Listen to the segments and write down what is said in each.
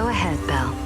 Go ahead, Belle.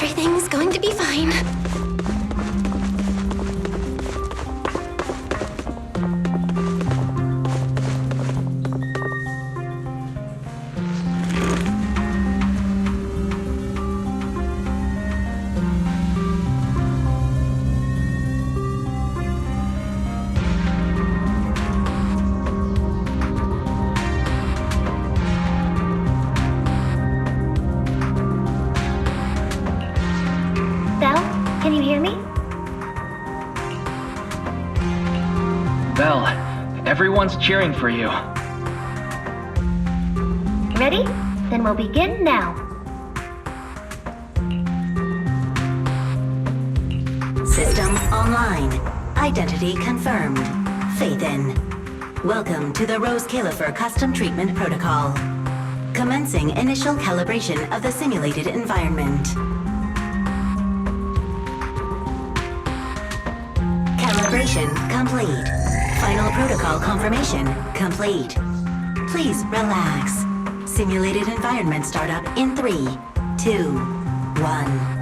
Everything's going to be fine. Can you hear me? Belle, everyone's cheering for you. Ready? Then we'll begin now. System online. Identity confirmed. Faith in. Welcome to the Rose Califer Custom Treatment Protocol. Commencing initial calibration of the simulated environment. Calibration complete. Final protocol confirmation complete. Please relax. Simulated environment startup in 3, 2, 1.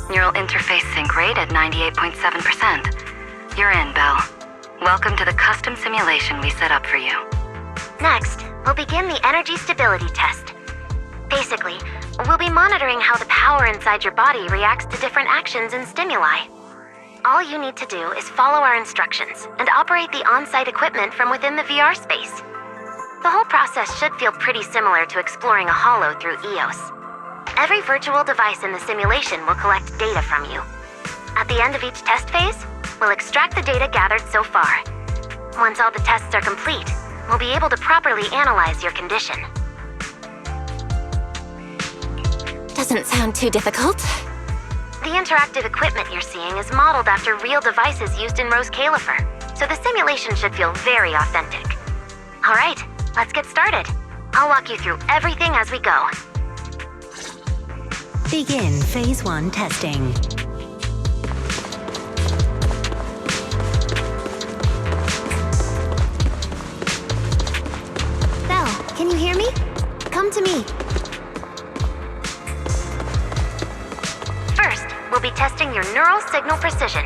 Neural interface sync rate at 98.7%. You're in, Belle. Welcome to the custom simulation we set up for you. Next, we'll begin the energy stability test. Basically, we'll be monitoring how the power inside your body reacts to different actions and stimuli. All you need to do is follow our instructions and operate the on-site equipment from within the VR space. The whole process should feel pretty similar to exploring a holo through EOS. Every virtual device in the simulation will collect data from you. At the end of each test phase, we'll extract the data gathered so far. Once all the tests are complete, we'll be able to properly analyze your condition. Doesn't sound too difficult. The interactive equipment you're seeing is modeled after real devices used in Rose Califer, so the simulation should feel very authentic. All right, let's get started. I'll walk you through everything as we go. Begin Phase 1 testing. Belle, can you hear me? Come to me. First, we'll be testing your neural signal precision.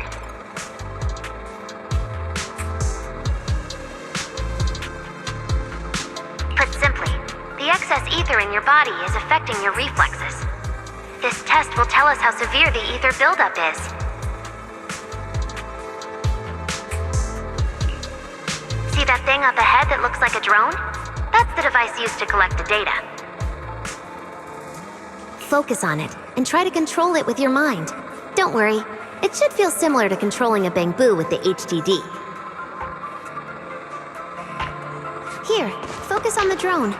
Put simply, the excess ether in your body is affecting your reflexes. This test will tell us how severe the ether buildup is. See that thing up ahead that looks like a drone? That's the device used to collect the data. Focus on it, and try to control it with your mind. Don't worry, it should feel similar to controlling a bamboo with the HDD. Here, focus on the drone.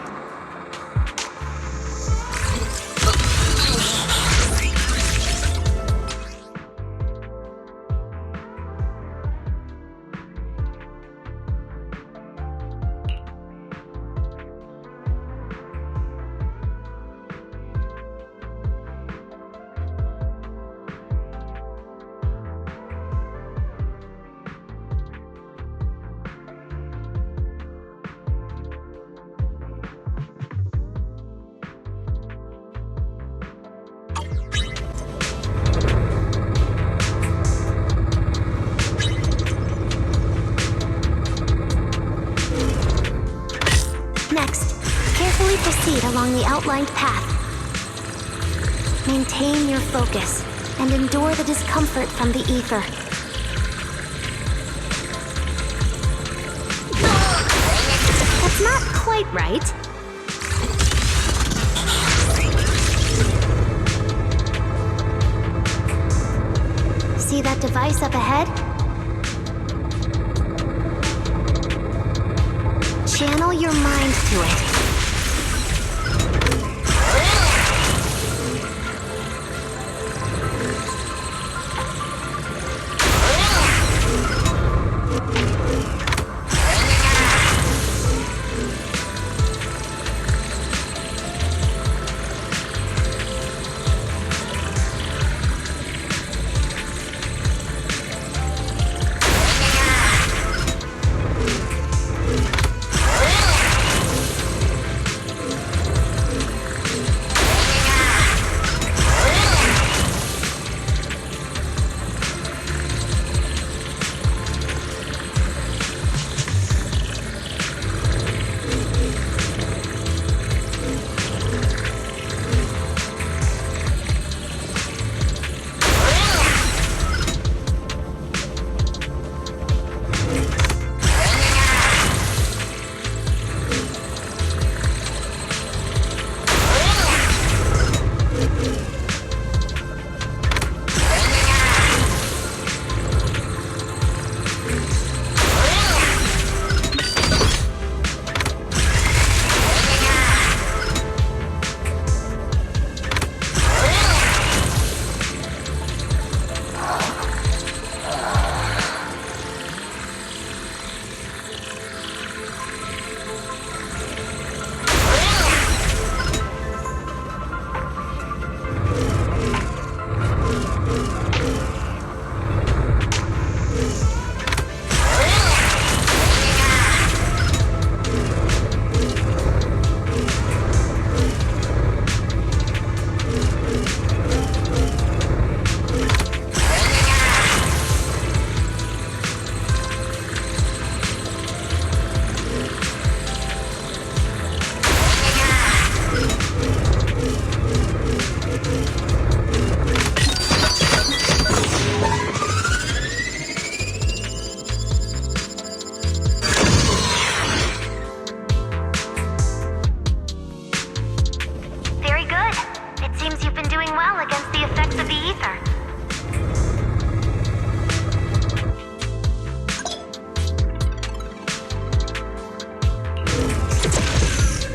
Next, carefully proceed along the outlined path. Maintain your focus and endure the discomfort from the ether. That's not quite right. See that device up ahead? Channel your mind to it.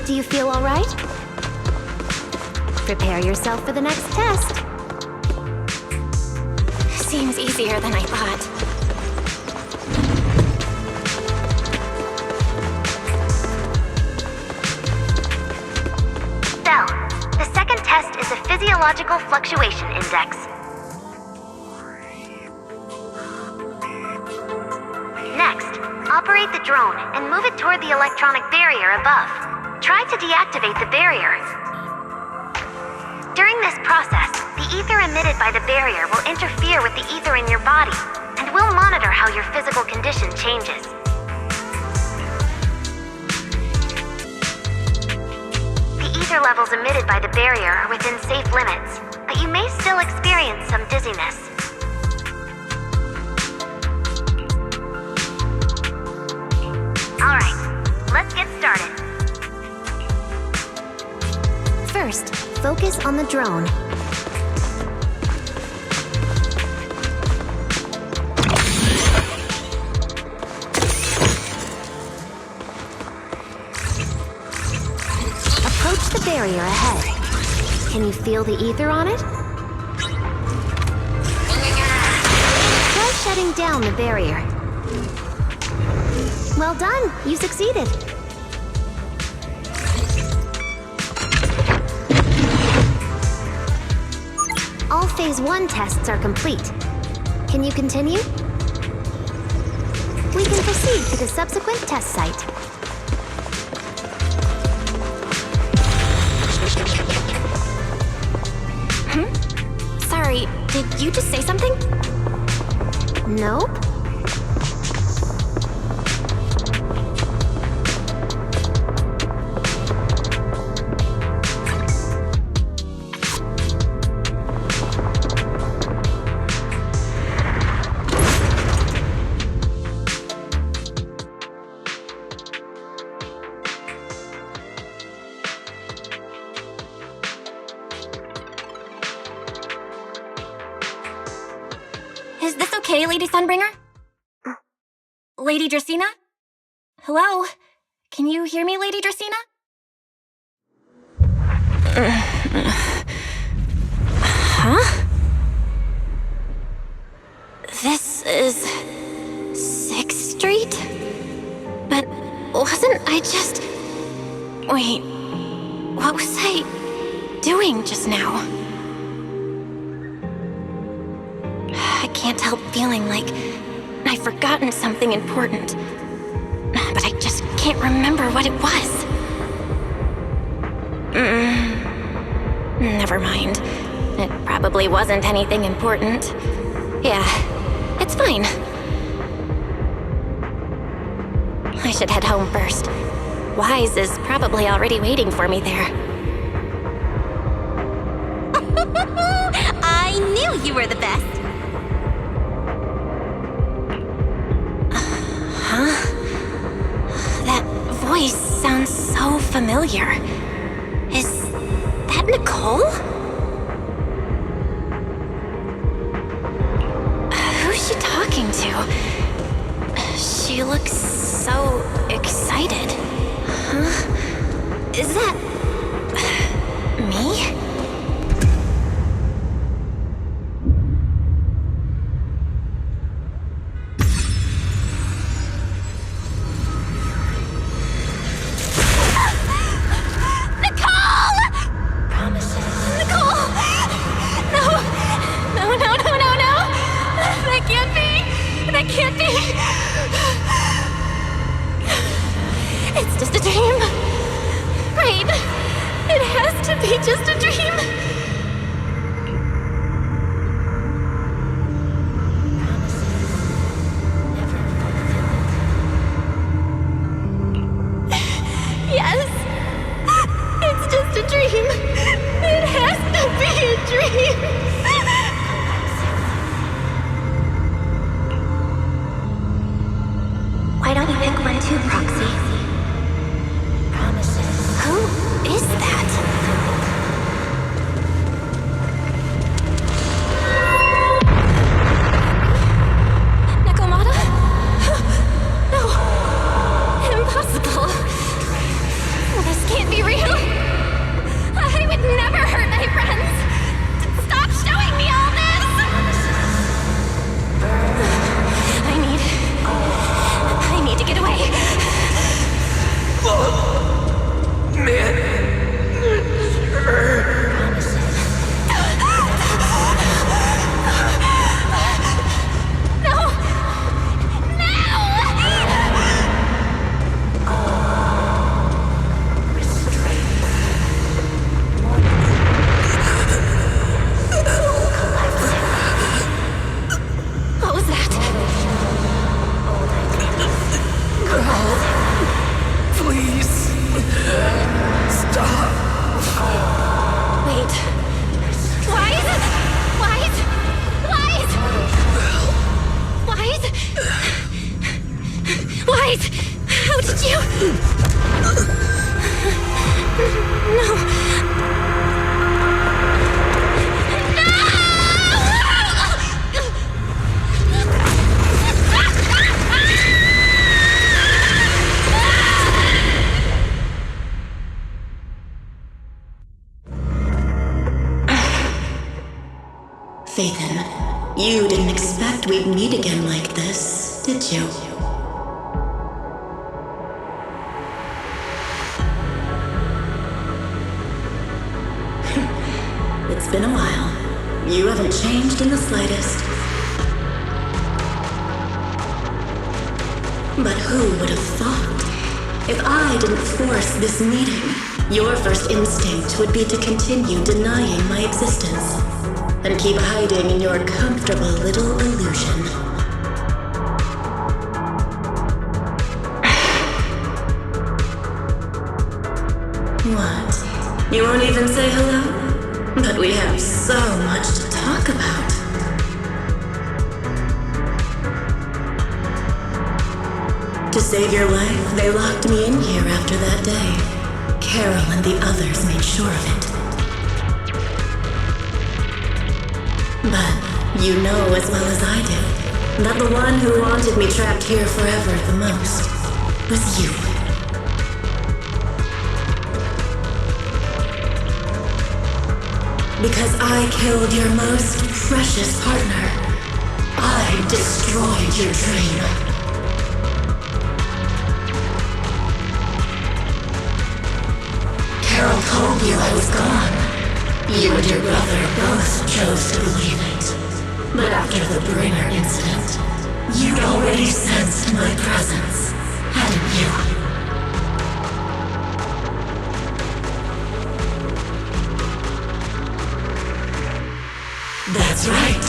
Do you feel all right? Prepare yourself for the next test. Seems easier than I thought. Belle, the second test is a physiological Physiological Fluctuation Index. Next, operate the drone and move it toward the electronic barrier above. Try to deactivate the barrier. During this process, the ether emitted by the barrier will interfere with the ether in your body, and we'll monitor how your physical condition changes. The ether levels emitted by the barrier are within safe limits, but you may still experience some dizziness. Alright, let's get started. First, focus on the drone. Approach the barrier ahead. Can you feel the ether on it? Try shutting down the barrier. Well done! You succeeded! All Phase 1 tests are complete. Can you continue? We can proceed to the subsequent test site. Sorry, did you just say something? Nope. Is this okay, Lady Sunbringer? Lady Dracaena? Hello? Can you hear me, Lady Dracaena? Huh? This is 6th Street? But wasn't I just... Wait, what was I doing just now? I can't help feeling like I've forgotten something important, but I just can't remember what it was. Never mind. It probably wasn't anything important. Yeah, it's fine. I should head home first. Wise is probably already waiting for me there. I knew you were the best! That voice sounds so familiar. Is that Nicole? Who's she talking to? She looks so excited. Huh? Is that... me? It's just a dream. Right. It has to be just a dream. Yes. It's just a dream. It has to be a dream. Why don't you pick one too, Proxy? Who is that? Did you? No. Faithin, you didn't expect we'd meet again like this, did you? It's been a while. You haven't changed in the slightest. But who would have thought? If I didn't force this meeting, your first instinct would be to continue denying my existence. And keep hiding in your comfortable little illusion. What? You won't even say hello? But we have so much to talk about. To save your life, they locked me in here after that day. Carol and the others made sure of it. But you know as well as I do that the one who wanted me trapped here forever the most was you. Because I killed your most precious partner, I destroyed your dream. Carol told you I was gone. You and your brother both chose to believe it. But after the Bringer incident, you'd already sensed my presence, hadn't you? That's right.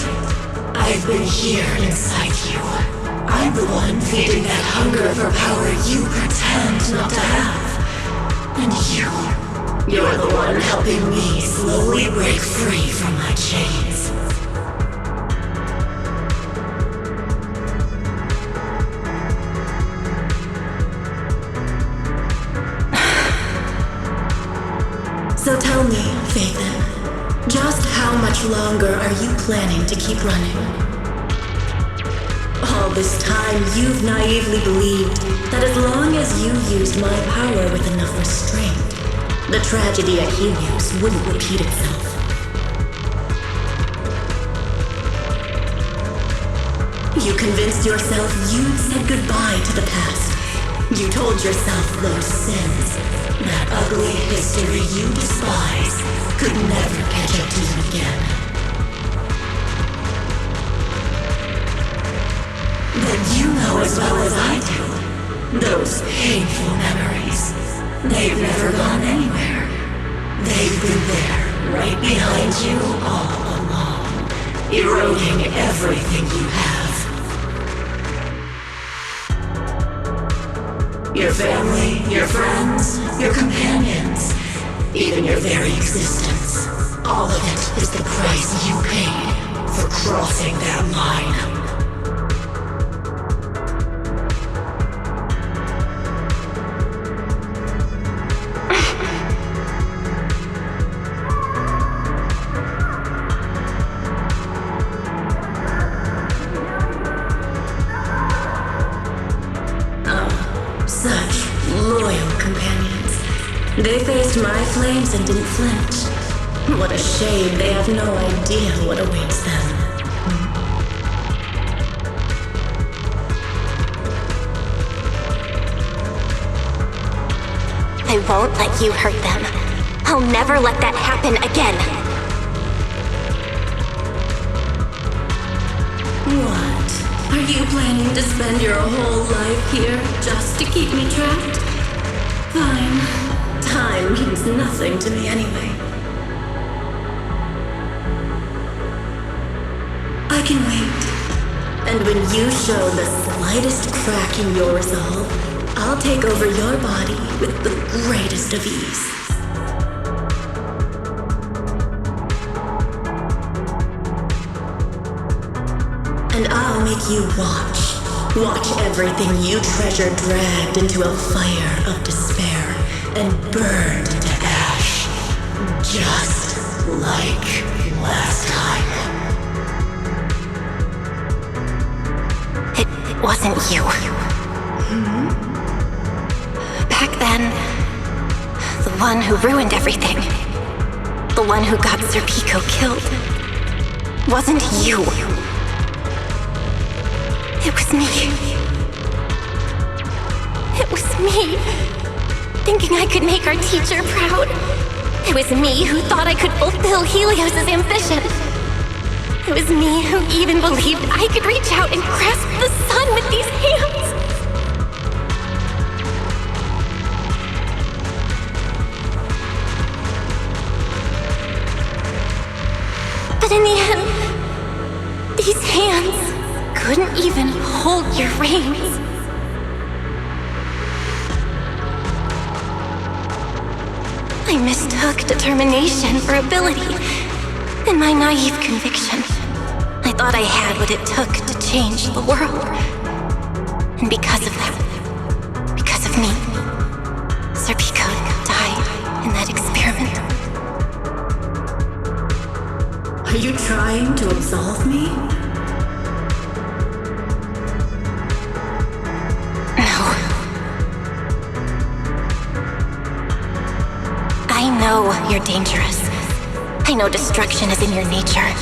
I've been here inside you. I'm the one feeding that hunger for power you pretend not to have. And you're the one helping me slowly break free from my chains. So tell me, Faithin, just how much longer are you planning to keep running? All this time, you've naively believed that as long as you used my power with enough restraint, the tragedy at Helios wouldn't repeat itself. You convinced yourself you'd said goodbye to the past. You told yourself those sins, that ugly history you despise, could never catch up to you again. But you know as well as I do, those painful memories, they've never gone anywhere. They've been there, right behind you all along, eroding everything you have. Your family, your friends, your companions, even your very existence. All of it is the price you paid for crossing that line. They faced my flames and didn't flinch. What a shame they have no idea what awaits them. I won't let you hurt them. I'll never let that happen again. What? Are you planning to spend your whole life here just to keep me trapped? Fine. Time means nothing to me anyway. I can wait. And when you show the slightest crack in your resolve, I'll take over your body with the greatest of ease. And I'll make you watch Watch everything you treasure dragged into a fire of despair and burned to ash. Just like last time. It wasn't you. Back then, the one who ruined everything, the one who got Sir Pico killed, wasn't you. It was me. It was me, thinking I could make our teacher proud. It was me who thought I could fulfill Helios's ambition. It was me who even believed I could reach out and grasp the sun with these hands. But in the end, these hands couldn't even hold your reins. I mistook determination for ability. In my naive conviction, I thought I had what it took to change the world. And because of that, because of me, Sir Pico died in that experiment. Are you trying to absolve me? No. I know you're dangerous. I know destruction is in your nature.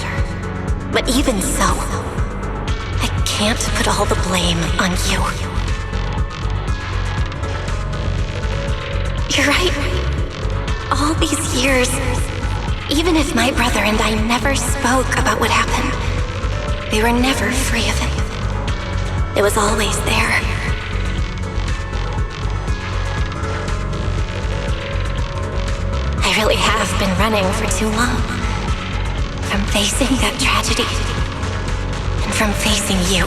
But even so, I can't put all the blame on you. You're right. All these years, even if my brother and I never spoke about what happened, we were never free of it. It was always there. I really have been running for too long. From facing that tragedy, and from facing you.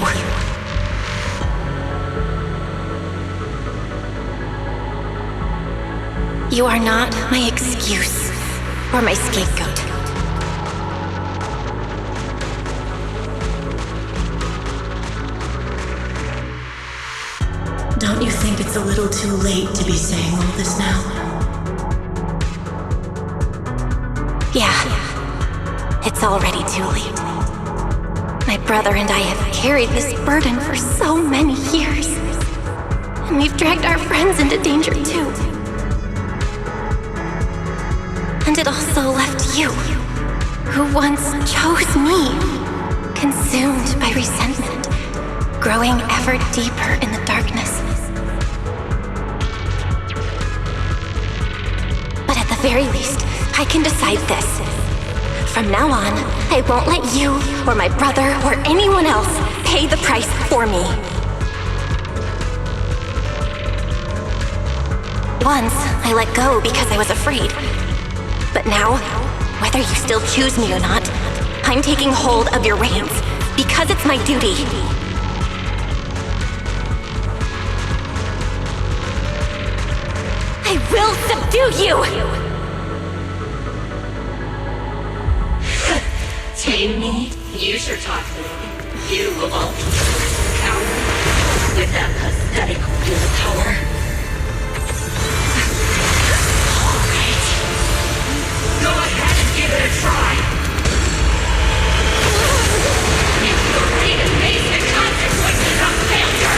You are not my excuse or my scapegoat. Don't you think it's a little too late to be saying all this now? Yeah, it's already too late. My brother and I have carried this burden for so many years. And we've dragged our friends into danger too. And it also left you, who once chose me, consumed by resentment, growing ever deeper in the darkness. But at the very least, I can decide this. From now on, I won't let you, or my brother, or anyone else pay the price for me. Once, I let go because I was afraid. But now, whether you still choose me or not, I'm taking hold of your reins, because it's my duty. I will subdue you! Tame me? You sure talk to me. You of all coward with that pathetic willpower. Alright. Go ahead and give it a try. You will read and face the consequences of failure.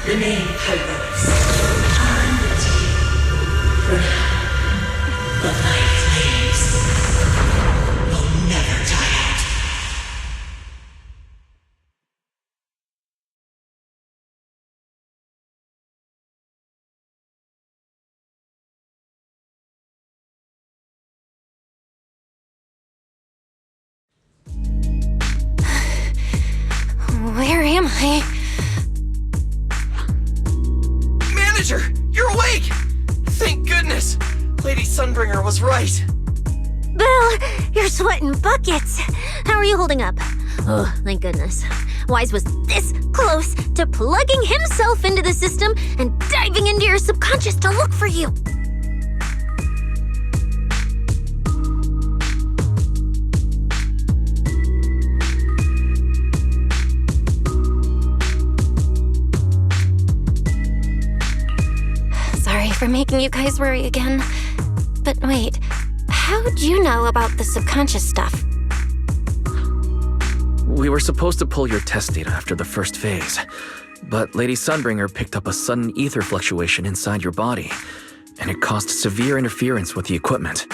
Remain heroics. I'm the team. For now. But my flames will never die out. Where am I? Manager, you're awake! Thank goodness! Lady Sunbringer was right. Belle, you're sweating buckets. How are you holding up? Oh, thank goodness. Wise was this close to plugging himself into the system and diving into your subconscious to look for you. Sorry for making you guys worry again. But wait, how'd you know about the subconscious stuff? We were supposed to pull your test data after the first phase, but Lady Sunbringer picked up a sudden ether fluctuation inside your body, and it caused severe interference with the equipment.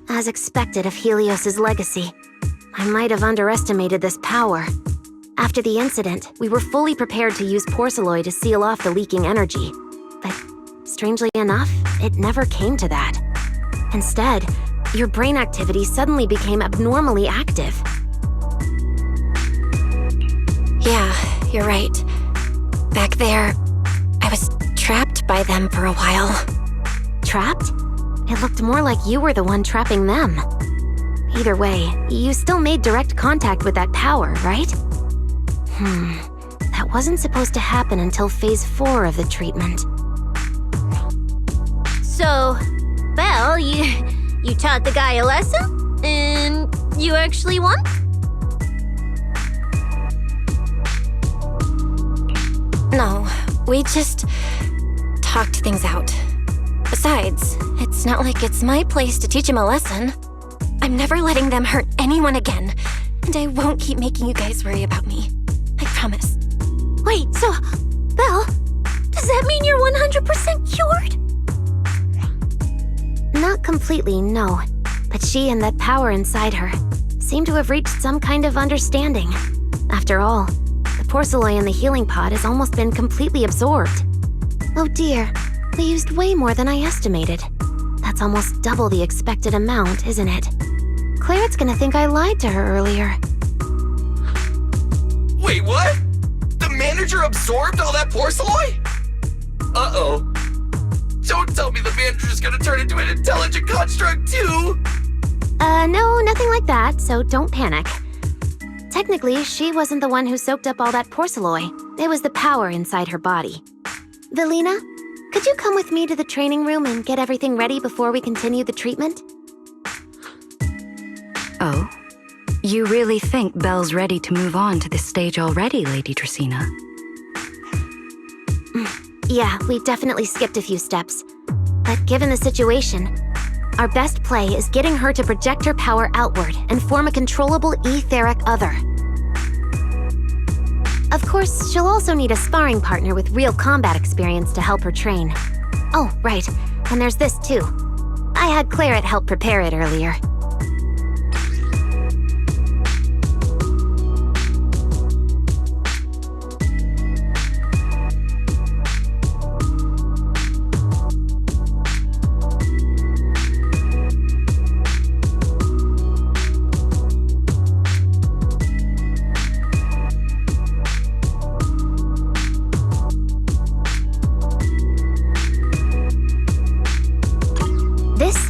As expected of Helios's legacy, I might have underestimated this power. After the incident, we were fully prepared to use porcelain to seal off the leaking energy. But strangely enough, it never came to that. Instead, your brain activity suddenly became abnormally active. Yeah, you're right. Back there, I was trapped by them for a while. Trapped? It looked more like you were the one trapping them. Either way, you still made direct contact with that power, right? That wasn't supposed to happen until phase 4 of the treatment. So, Belle, you taught the guy a lesson? And you actually won? No, we just talked things out. Besides, it's not like it's my place to teach him a lesson. I'm never letting them hurt anyone again, and I won't keep making you guys worry about me. I promise. Wait, so, Belle, does that mean you're 100% cured? Not completely, no. But she and that power inside her seem to have reached some kind of understanding. After all, the porcelain in the healing pod has almost been completely absorbed. Oh dear, we used way more than I estimated. That's almost double the expected amount, isn't it? Clarette's gonna think I lied to her earlier. Wait, what? The manager absorbed all that porcelain? Uh-oh. Don't tell me the manager's gonna turn into an intelligent construct too! No, nothing like that, so don't panic. Technically, she wasn't the one who soaked up all that porcelain. It was the power inside her body. Velina, could you come with me to the training room and get everything ready before we continue the treatment? Oh? You really think Belle's ready to move on to this stage already, Lady Tracina? Yeah, we definitely skipped a few steps. But given the situation, our best play is getting her to project her power outward and form a controllable etheric other. Of course, she'll also need a sparring partner with real combat experience to help her train. Oh, right, and there's this too. I had Clarette help prepare it earlier.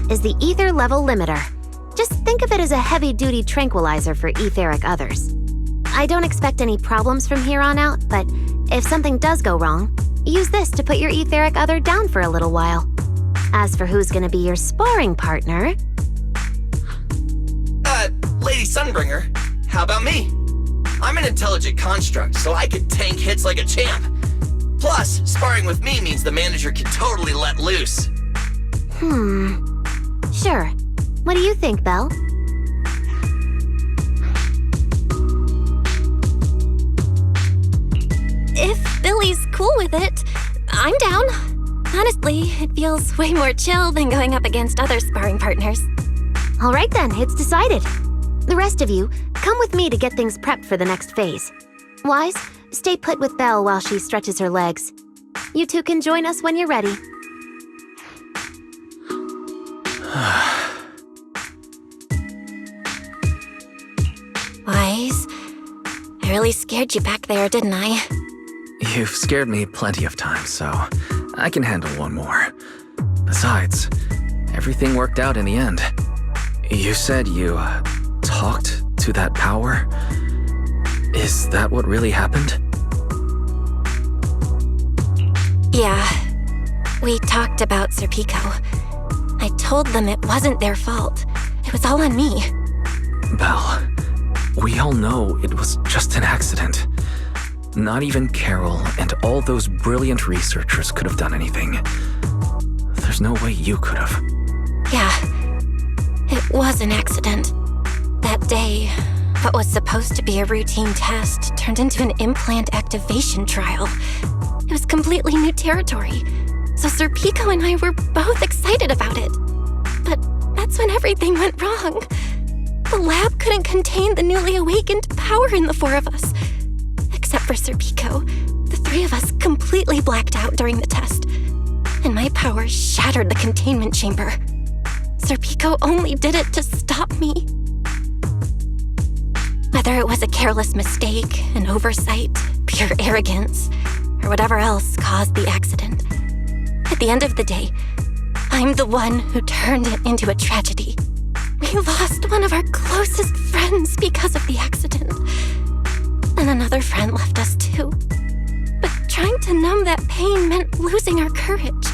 Is the ether level limiter. Just think of it as a heavy-duty tranquilizer for etheric others. I don't expect any problems from here on out, but if something does go wrong, use this to put your etheric other down for a little while. As for who's gonna be your sparring partner... Lady Sunbringer, how about me? I'm an intelligent construct, so I can tank hits like a champ. Plus, sparring with me means the manager can totally let loose. Sure. What do you think, Belle? If Billy's cool with it, I'm down. Honestly, it feels way more chill than going up against other sparring partners. All right then, it's decided. The rest of you, come with me to get things prepped for the next phase. Wise, stay put with Belle while she stretches her legs. You two can join us when you're ready. Wise, I really scared you back there, didn't I? You've scared me plenty of times, so I can handle one more. Besides, everything worked out in the end. You said you talked to that power? Is that what really happened? Yeah. We talked about Sir Pico. I told them it wasn't their fault. It was all on me. Belle, we all know it was just an accident. Not even Carol and all those brilliant researchers could have done anything. There's no way you could have. Yeah. It was an accident. That day, what was supposed to be a routine test turned into an implant activation trial. It was completely new territory, so Sir Pico and I were both excited about it. But that's when everything went wrong. The lab couldn't contain the newly awakened power in the four of us. Except for Sir Pico, the three of us completely blacked out during the test, and my power shattered the containment chamber. Sir Pico only did it to stop me. Whether it was a careless mistake, an oversight, pure arrogance, or whatever else caused the accident, at the end of the day, I'm the one who turned it into a tragedy. We lost one of our closest friends because of the accident. And another friend left us too. But trying to numb that pain meant losing our courage.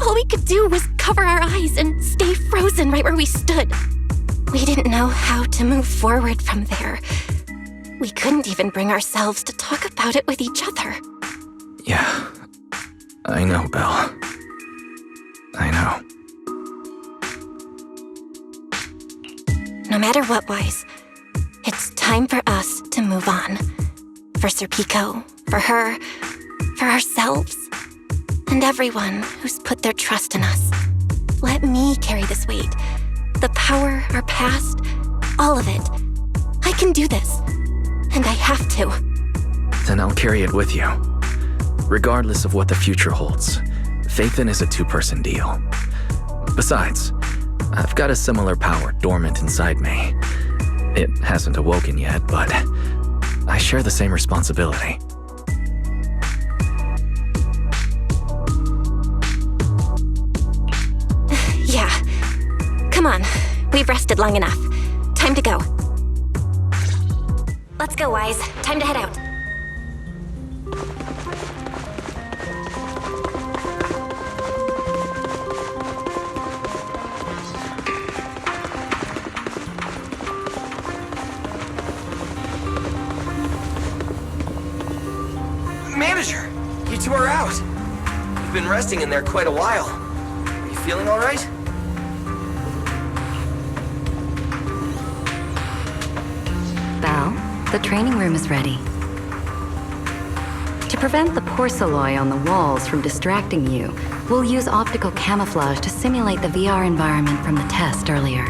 All we could do was cover our eyes and stay frozen right where we stood. We didn't know how to move forward from there. We couldn't even bring ourselves to talk about it with each other. Yeah, I know, Belle. I know. No matter what, Wise, it's time for us to move on. For Sir Pico, for her, for ourselves, and everyone who's put their trust in us. Let me carry this weight. The power, our past, all of it. I can do this, and I have to. Then I'll carry it with you. Regardless of what the future holds, Faithin is a two-person deal. Besides, I've got a similar power dormant inside me. It hasn't awoken yet, but I share the same responsibility. Yeah. Come on. We've rested long enough. Time to go. Let's go, Wise. Time to head out. Manager, you two are out. You've been resting in there quite a while. Are you feeling all right? Belle, the training room is ready. To prevent the porcelain on the walls from distracting you, we'll use optical camouflage to simulate the VR environment from the test earlier.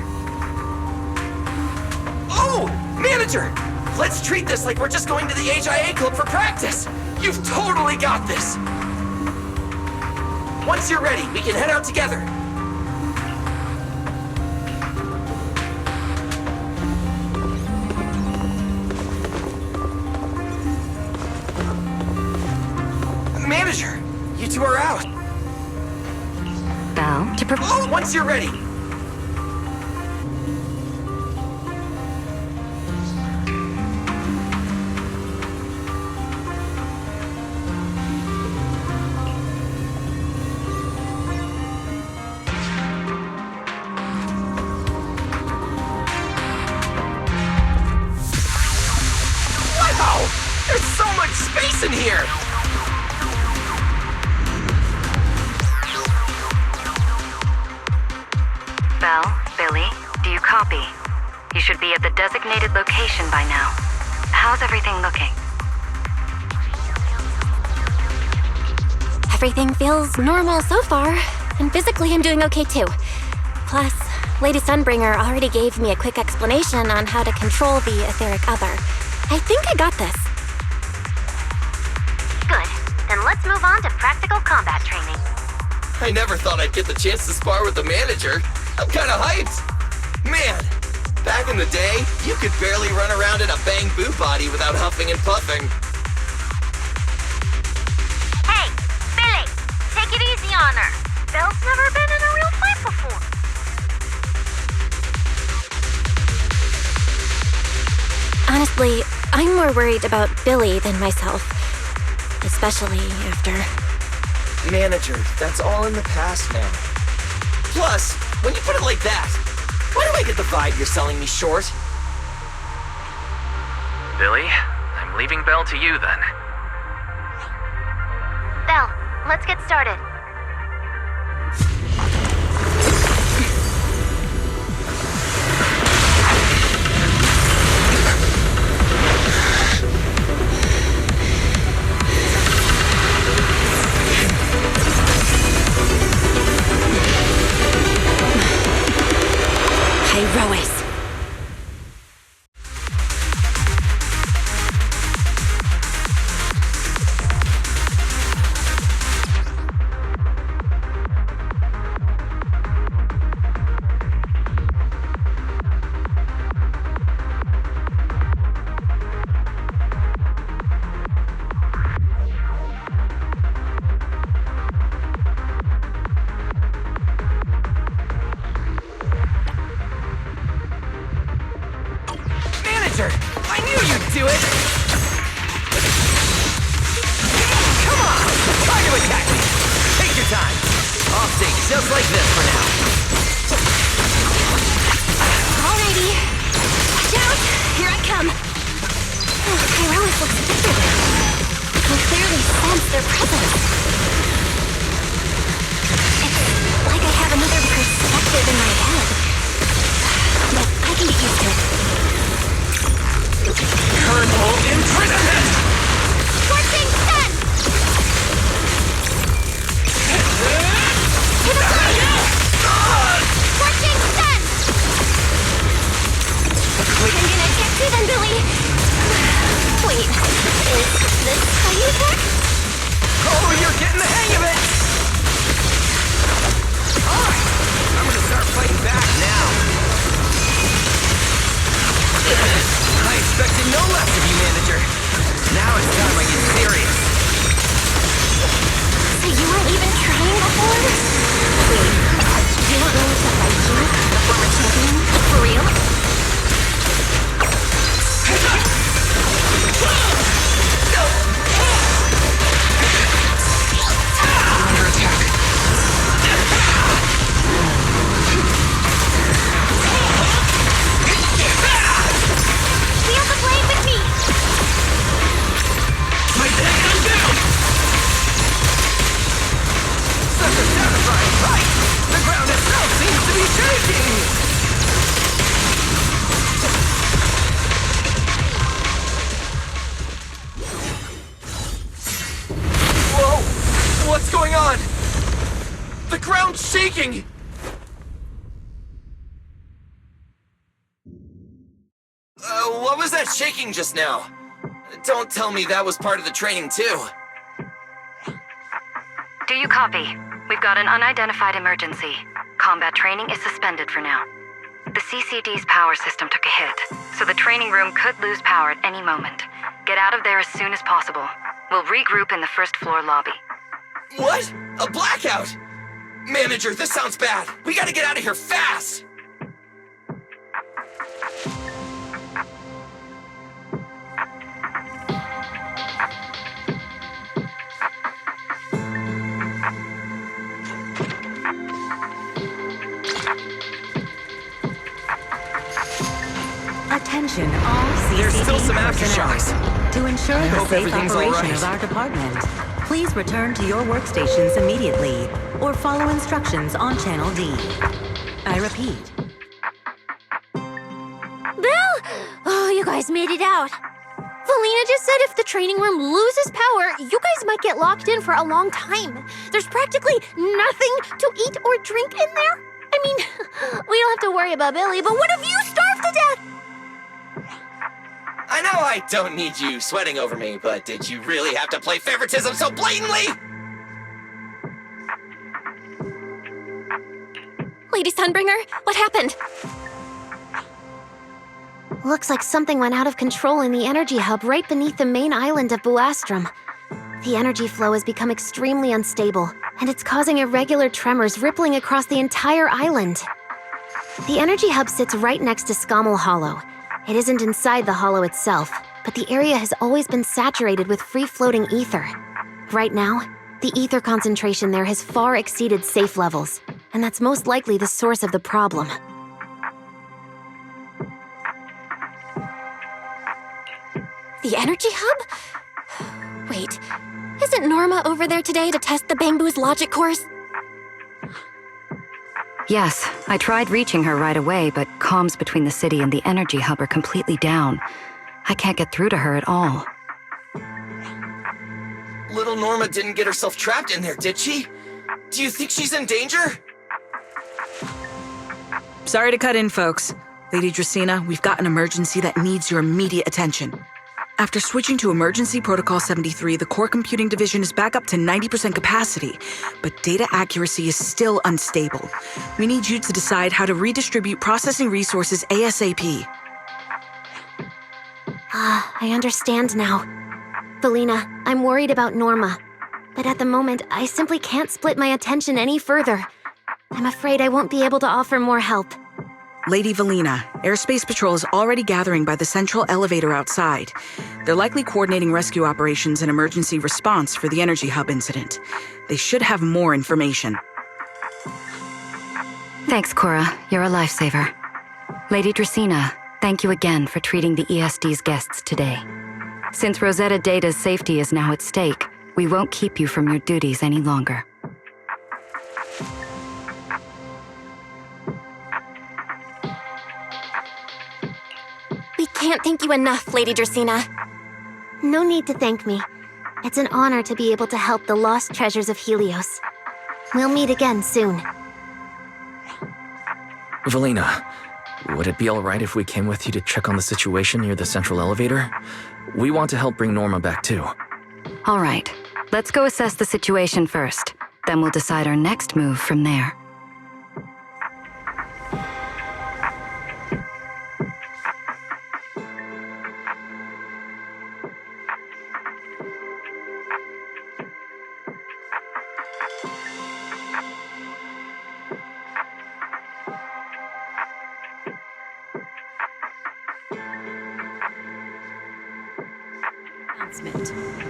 Oh, Manager! Let's treat this like we're just going to the HIA club for practice! You've totally got this! Once you're ready, we can head out together. Manager, you two are out. Belle, Oh, once you're ready. Wow! There's so much space in here! Belle, Billy, do you copy? You should be at the designated location by now. How's everything looking? Everything feels normal so far, and physically I'm doing okay too. Plus, Lady Sunbringer already gave me a quick explanation on how to control the etheric other. I think I got this. Good. Then let's move on to practical combat training. I never thought I'd get the chance to spar with the manager. I'm kinda hyped. Man, Back in the day, you could barely run around in a bang-boo body without huffing and puffing. Hey, Billy, take it easy on her. Belle's never been in a real fight before. Honestly, I'm more worried about Billy than myself. Especially after... Manager, that's all in the past now. Plus, when you put it like that, why do I get the vibe you're selling me short? Billy, I'm leaving Belle to you then. Belle, let's get started. Irois. I knew you'd do it! Come on! Try to attack me! Take your time! I'll stay just like this for now. Alrighty. Watch out! Here I come. Oh, Irois looks different. I can clearly sense their presence. It's like I have another perspective in my head. But I can get used to it. Colonel Imprisonment! Scorching Sun! To the side! Scorching Sun! I'm gonna attack you then, Billy. Wait, is this how you attack? Oh, you're getting the hang of it! Alright, I'm gonna start fighting back now. I expected no less of you, Manager. Now it's time I get serious. So you weren't even trying before? Wait, you want me to fight you, the former champion? For real? Under attack. Feel the blade with me! My dang, I'm down! Such a satisfying fight! The ground itself seems to be shaking! Whoa! What's going on? The ground's shaking! What was that shaking just now? Don't tell me that was part of the training too. Do you copy? We've got an unidentified emergency. Combat training is suspended for now. The CCD's power system took a hit, so the training room could lose power at any moment. Get out of there as soon as possible. We'll regroup in the first floor lobby. What? A blackout? Manager, this sounds bad. We gotta get out of here fast! Attention all CCD There's still some personnel. aftershocks. To ensure the hope safe everything's all operation right. of our department, please return to your workstations immediately or follow instructions on Channel D. I repeat. Belle! Oh, you guys made it out. Felina just said if the training room loses power, you guys might get locked in for a long time. There's practically nothing to eat or drink in there. I mean, we don't have to worry about Billy, but what if you starve to death? I know I don't need you sweating over me, but did you really have to play favoritism so blatantly? Lady Sunbringer, what happened? Looks like something went out of control in the energy hub right beneath the main island of Buastrum. The energy flow has become extremely unstable, and it's causing irregular tremors rippling across the entire island. The energy hub sits right next to Scommel Hollow. It isn't inside the hollow itself, but the area has always been saturated with free-floating ether. Right now, the ether concentration there has far exceeded safe levels, and that's most likely the source of the problem. The energy hub? Wait, isn't Norma over there today to test the Bangbu's logic cores? Yes, I tried reaching her right away, but comms between the city and the energy hub are completely down. I can't get through to her at all. Little Norma didn't get herself trapped in there, did she? Do you think she's in danger? Sorry to cut in, folks. Lady Dracaena, we've got an emergency that needs your immediate attention. After switching to Emergency Protocol 73, the Core Computing Division is back up to 90% capacity, but data accuracy is still unstable. We need you to decide how to redistribute processing resources ASAP. I understand now. Felina, I'm worried about Norma, but at the moment, I simply can't split my attention any further. I'm afraid I won't be able to offer more help. Lady Valina, Airspace Patrol is already gathering by the central elevator outside. They're likely coordinating rescue operations and emergency response for the energy hub incident. They should have more information. Thanks, Cora. You're a lifesaver. Lady Dracaena, thank you again for treating the ESD's guests today. Since Rosetta Data's safety is now at stake, we won't keep you from your duties any longer. We can't thank you enough, Lady Dracaena. No need to thank me. It's an honor to be able to help the lost treasures of Helios. We'll meet again soon. Valina, would it be alright if we came with you to check on the situation near the central elevator? We want to help bring Norma back too. All right, let's go assess the situation first. Then we'll decide our next move from there.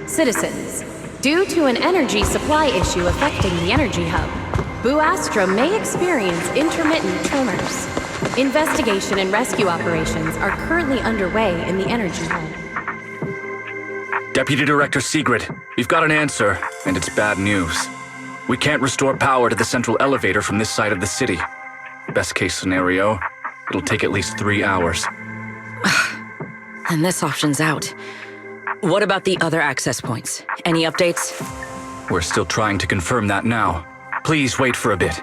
Citizens, due to an energy supply issue affecting the energy hub, Buastrum may experience intermittent tremors. Investigation and rescue operations are currently underway in the energy hub. Deputy Director Sigrid, we've got an answer, and it's bad news. We can't restore power to the central elevator from this side of the city. Best case scenario, it'll take at least 3 hours. And this option's out. What about the other access points? Any updates? We're still trying to confirm that now. Please wait for a bit.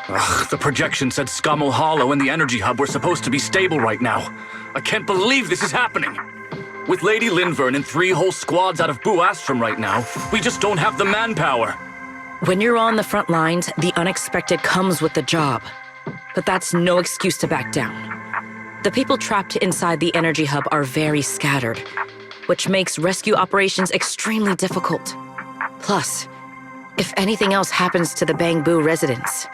Ugh, the projection said Scommel Hollow and the energy hub were supposed to be stable right now. I can't believe this is happening. With Lady Linvern and 3 whole squads out of Buastrum right now, we just don't have the manpower. When you're on the front lines, the unexpected comes with the job. But that's no excuse to back down. The people trapped inside the energy hub are very scattered, which makes rescue operations extremely difficult. Plus, if anything else happens to the Bangbu residents...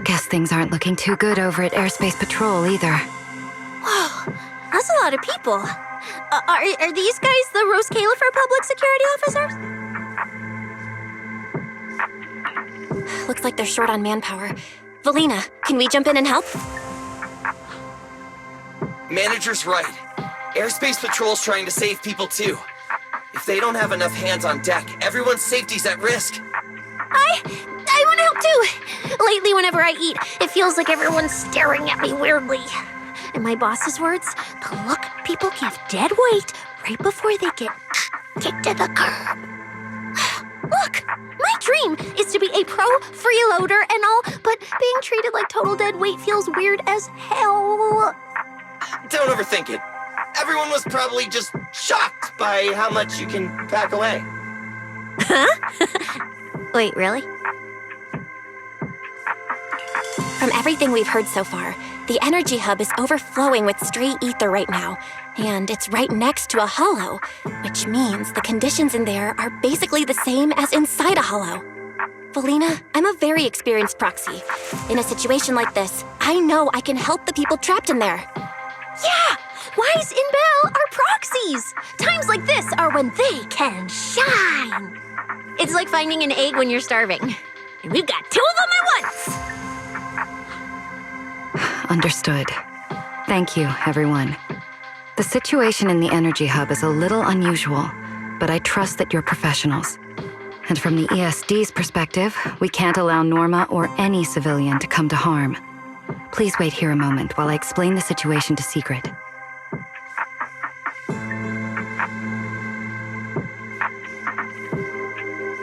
Guess things aren't looking too good over at Airspace Patrol either. Whoa, that's a lot of people. Are these guys the Rose Califer public security officers? Looks like they're short on manpower. Valina, can we jump in and help? Manager's right. Airspace Patrol's trying to save people too. If they don't have enough hands on deck, everyone's safety's at risk. I want to help too. Lately, whenever I eat, it feels like everyone's staring at me weirdly. In my boss's words, the look people give dead weight right before they get kicked to the curb. Look, my dream is to be a pro freeloader and all, but being treated like total dead weight feels weird as hell. Don't overthink it. Everyone was probably just shocked by how much you can pack away. Huh? Wait, really? From everything we've heard so far, the energy hub is overflowing with stray ether right now, and it's right next to a hollow, which means the conditions in there are basically the same as inside a hollow. Felina, I'm a very experienced proxy. In a situation like this, I know I can help the people trapped in there. Yeah! Wise and Belle are proxies! Times like this are when they can shine! It's like finding an egg when you're starving. And we've got two of them at once! Understood. Thank you, everyone. The situation in the energy hub is a little unusual, but I trust that you're professionals. And from the ESD's perspective, we can't allow Norma or any civilian to come to harm. Please wait here a moment while I explain the situation to Secret.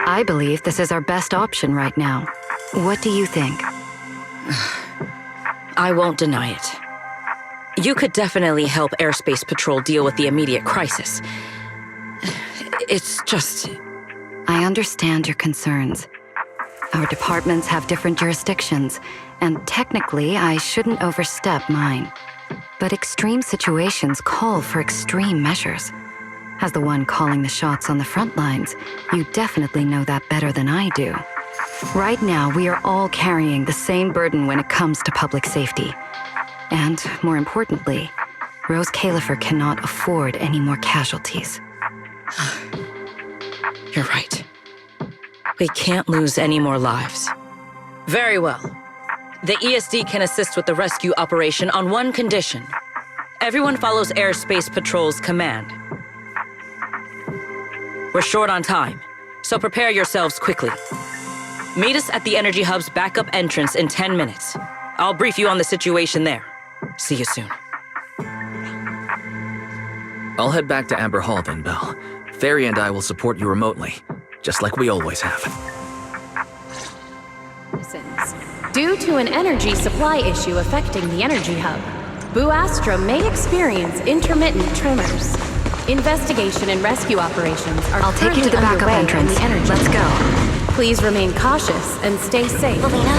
I believe this is our best option right now. What do you think? I won't deny it. You could definitely help Airspace Patrol deal with the immediate crisis. It's just... I understand your concerns. Our departments have different jurisdictions, and technically I shouldn't overstep mine. But extreme situations call for extreme measures. As the one calling the shots on the front lines, you definitely know that better than I do. Right now, we are all carrying the same burden when it comes to public safety. And, more importantly, Rose Califer cannot afford any more casualties. You're right. We can't lose any more lives. Very well. The ESD can assist with the rescue operation on one condition. Everyone follows Airspace Patrol's command. We're short on time, so prepare yourselves quickly. Meet us at the Energy Hub's backup entrance in 10 minutes. I'll brief you on the situation there. See you soon. I'll head back to Amber Hall then, Belle. Fairy and I will support you remotely, just like we always have. Due to an energy supply issue affecting the energy hub, Buastra may experience intermittent tremors. Investigation and rescue operations are I'll take you to the backup entrance. Let's go. Please remain cautious and stay safe. Felina,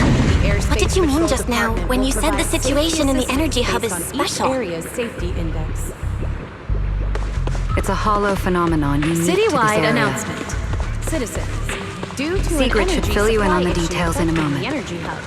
what did you mean just now when you said the situation in the energy hub is special? Area's safety index. It's a hollow phenomenon unique to this area. Citywide announcement. Citizens, due to Secret should fill you in on the details in a moment. The energy hub,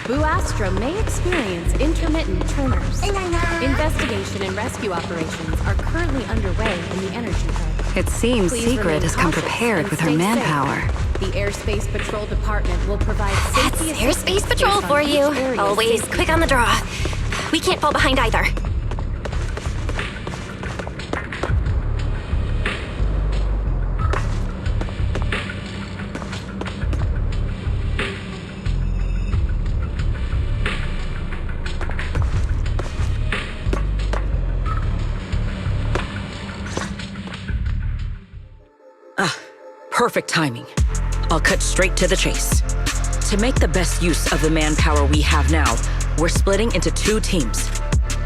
Buastra may experience intermittent tremors. Investigation and rescue operations are currently underway in the energy hub. It seems Please Secret has come remain prepared cautious with and her stay manpower. safe. The Airspace Patrol Department will provide That's safety Airspace assistance Patrol based on for each you. area's Always safety. quick on the draw. We can't fall behind either. Perfect timing. I'll cut straight to the chase. To make the best use of the manpower we have now, we're splitting into 2 teams.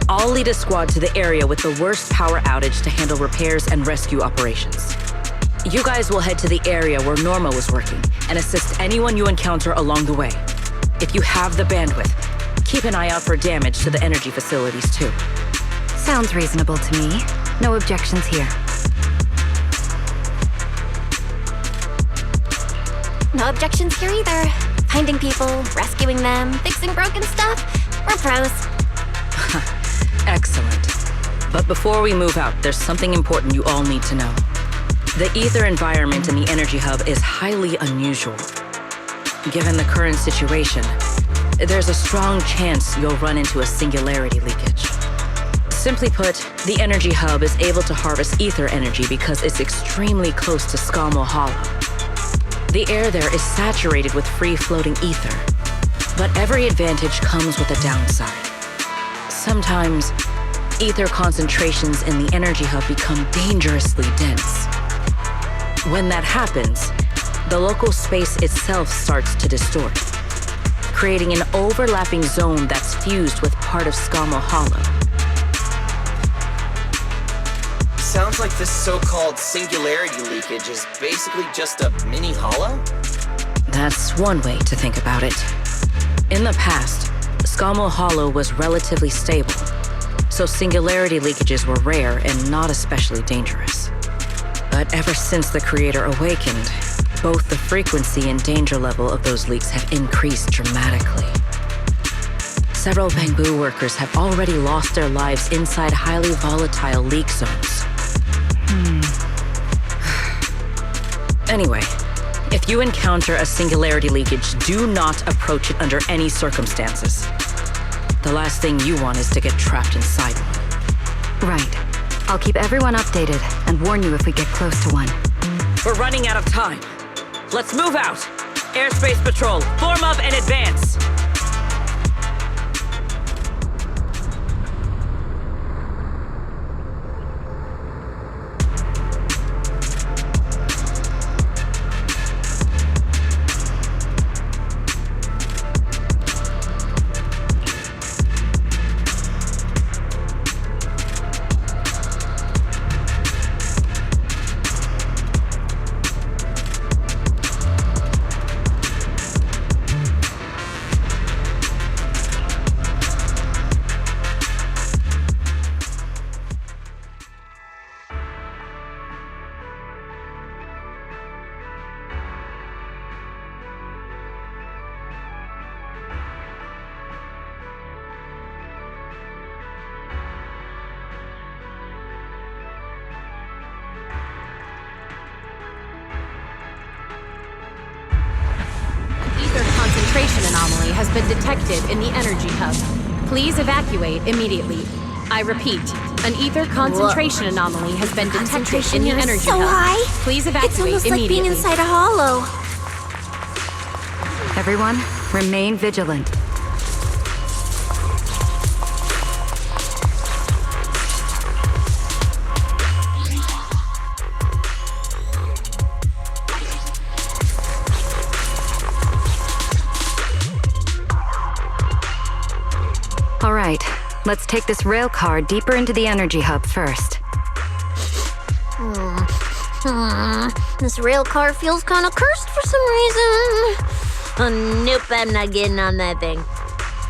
I'll lead a squad to the area with the worst power outage to handle repairs and rescue operations. You guys will head to the area where Norma was working and assist anyone you encounter along the way. If you have the bandwidth, keep an eye out for damage to the energy facilities too. Sounds reasonable to me. No objections here. No objections here either. Finding people, rescuing them, fixing broken stuff. We're pros. Excellent. But before we move out, there's something important you all need to know. The ether environment in the energy hub is highly unusual. Given the current situation, there's a strong chance you'll run into a singularity leakage. Simply put, the energy hub is able to harvest ether energy because it's extremely close to Scammell Hollow. The air there is saturated with free-floating ether, but every advantage comes with a downside. Sometimes, ether concentrations in the energy hub become dangerously dense. When that happens, the local space itself starts to distort, creating an overlapping zone that's fused with part of Scammell Hollow. Sounds like this so-called singularity leakage is basically just a mini hollow? That's one way to think about it. In the past, Scommel Hollow was relatively stable, so singularity leakages were rare and not especially dangerous. But ever since the Creator awakened, both the frequency and danger level of those leaks have increased dramatically. Several Bangbu workers have already lost their lives inside highly volatile leak zones. Anyway, if you encounter a singularity leakage, do not approach it under any circumstances. The last thing you want is to get trapped inside one. Right. I'll keep everyone updated and warn you if we get close to one. We're running out of time. Let's move out! Airspace patrol, form up and advance! Concentration anomaly has been detected in the energy hub. Please evacuate immediately. I repeat, an ether concentration anomaly has been detected in the energy so hub. high. Please evacuate It's almost like immediately. being inside a hollow. Everyone, remain vigilant. All right, let's take this rail car deeper into the energy hub first. This rail car feels kind of cursed for some reason. Oh, nope, I'm not getting on that thing.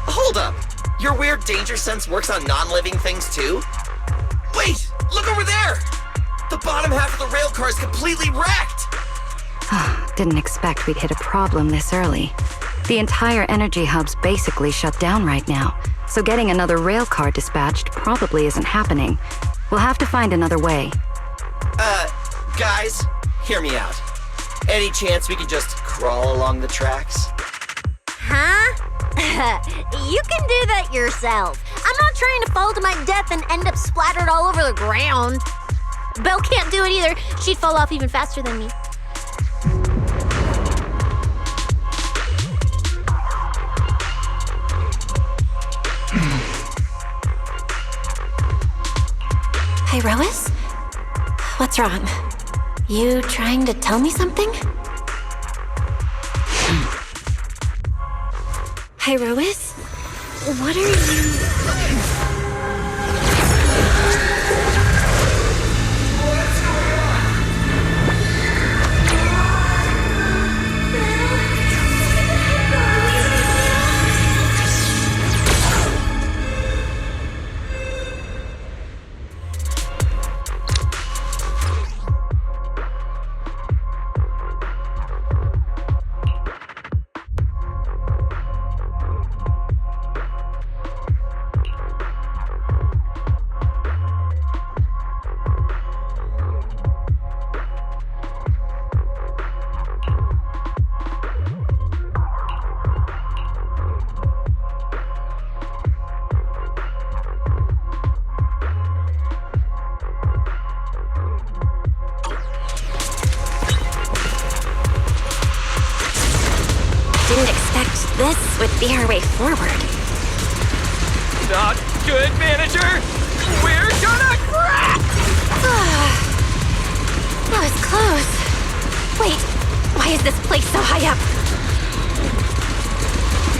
Hold up! Your weird danger sense works on non-living things too? Wait! Look over there! The bottom half of the rail car is completely wrecked! Didn't expect we'd hit a problem this early. The entire energy hub's basically shut down right now, so getting another rail car dispatched probably isn't happening. We'll have to find another way. Guys, hear me out. Any chance we could just crawl along the tracks? Huh? You can do that yourself. I'm not trying to fall to my death and end up splattered all over the ground. Belle can't do it either. She'd fall off even faster than me. Hey, Rois? What's wrong? You trying to tell me something? Hey, Rois? What are you... Didn't expect this would be our way forward. Not good, manager! We're gonna crash! That was close. Wait, why is this place so high up?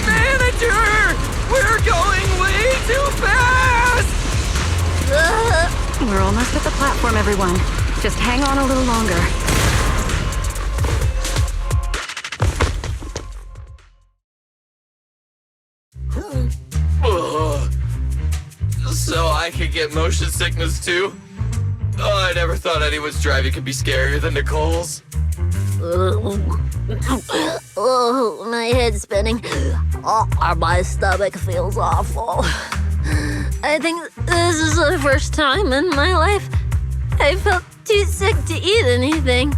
Manager! We're going way too fast! We're almost at the platform, everyone. Just hang on a little longer. So I could get motion sickness too? Oh, I never thought anyone's driving could be scarier than Nicole's. Oh, my head's spinning. Oh, my stomach feels awful. I think this is the first time in my life I felt too sick to eat anything.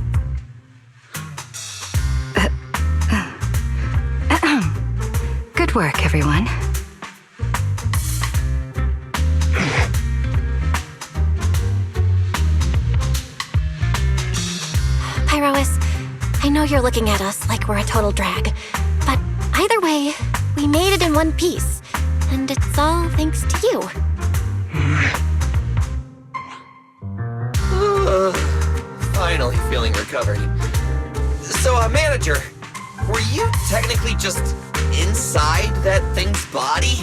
Good work, everyone. Pyrois, I know you're looking at us like we're a total drag, but either way, we made it in one piece, and it's all thanks to you. Finally feeling recovered. So, manager, were you technically just inside that thing's body?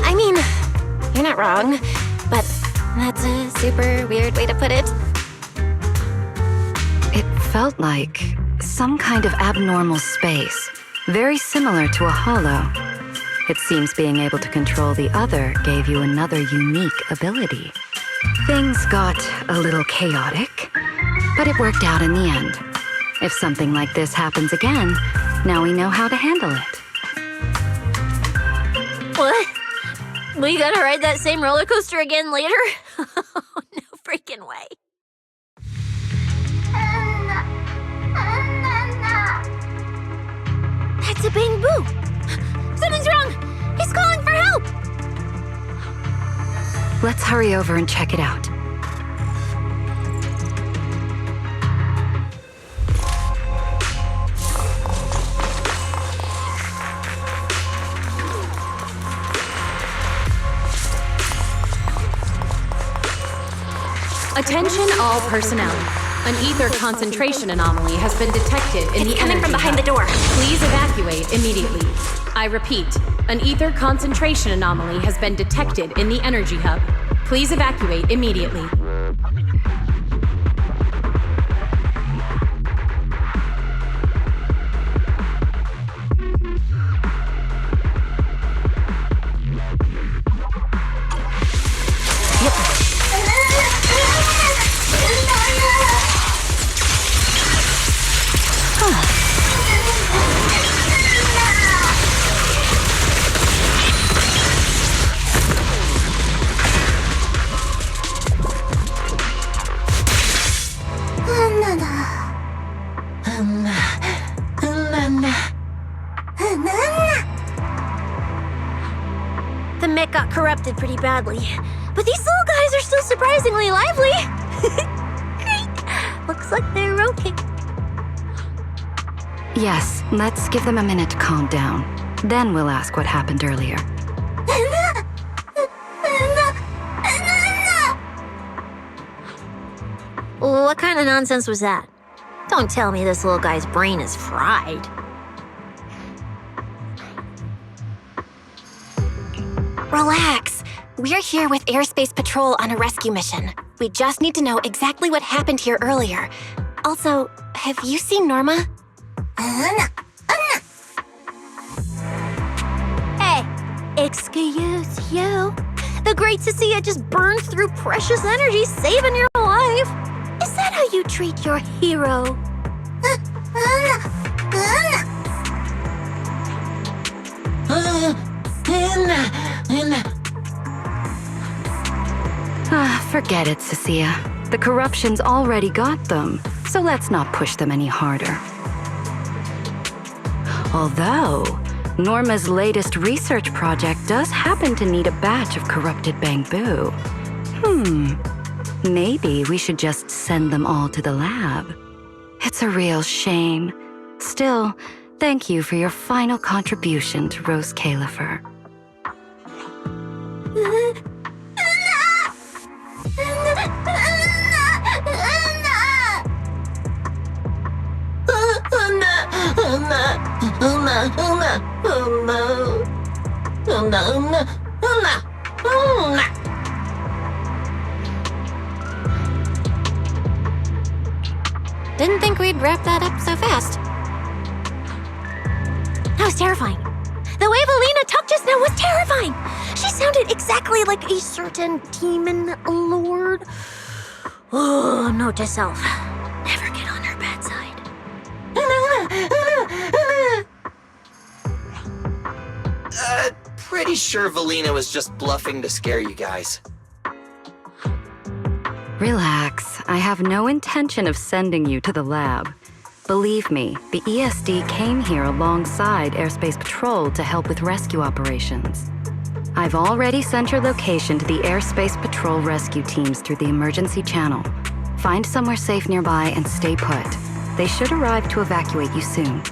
I mean, you're not wrong, but that's a super weird way to put it. It felt like some kind of abnormal space, very similar to a hollow. It seems being able to control the other gave you another unique ability. Things got a little chaotic, but it worked out in the end. If something like this happens again, now we know how to handle it. What? We gotta ride that same roller coaster again later? No freaking way. That's a Bang Boo! Something's wrong! He's calling for help! Let's hurry over and check it out. Attention all personnel. An ether concentration anomaly has been detected in the energy coming from behind the hub. door. Please evacuate immediately. I repeat, an ether concentration anomaly has been detected in the energy hub. Please evacuate immediately. The mech got corrupted pretty badly, but these little guys are still surprisingly lively. Great. Looks like they're okay. Yes, let's give them a minute to calm down. Then we'll ask what happened earlier. What kind of nonsense was that? Don't tell me this little guy's brain is fried. Relax. We're here with Airspace Patrol on a rescue mission. We just need to know exactly what happened here earlier. Also, have you seen Norma? Hey, excuse you. The great Cecilia just burned through precious energy saving your life. Is that how you treat your hero? Forget it, Cecilia. The corruption's already got them, so let's not push them any harder. Although, Norma's latest research project does happen to need a batch of corrupted bamboo. Maybe we should just send them all to the lab. It's a real shame. Still, thank you for your final contribution to Rose Califer. Didn't think we'd wrap that up so fast. That was terrifying. The way Valina talked just now was terrifying. She sounded exactly like a certain demon lord. Oh, note to self. Never get on her bad side. Pretty sure Valina was just bluffing to scare you guys. Relax. I have no intention of sending you to the lab. Believe me, the ESD came here alongside Airspace Patrol to help with rescue operations. I've already sent your location to the Airspace Patrol rescue teams through the emergency channel. Find somewhere safe nearby and stay put. They should arrive to evacuate you soon.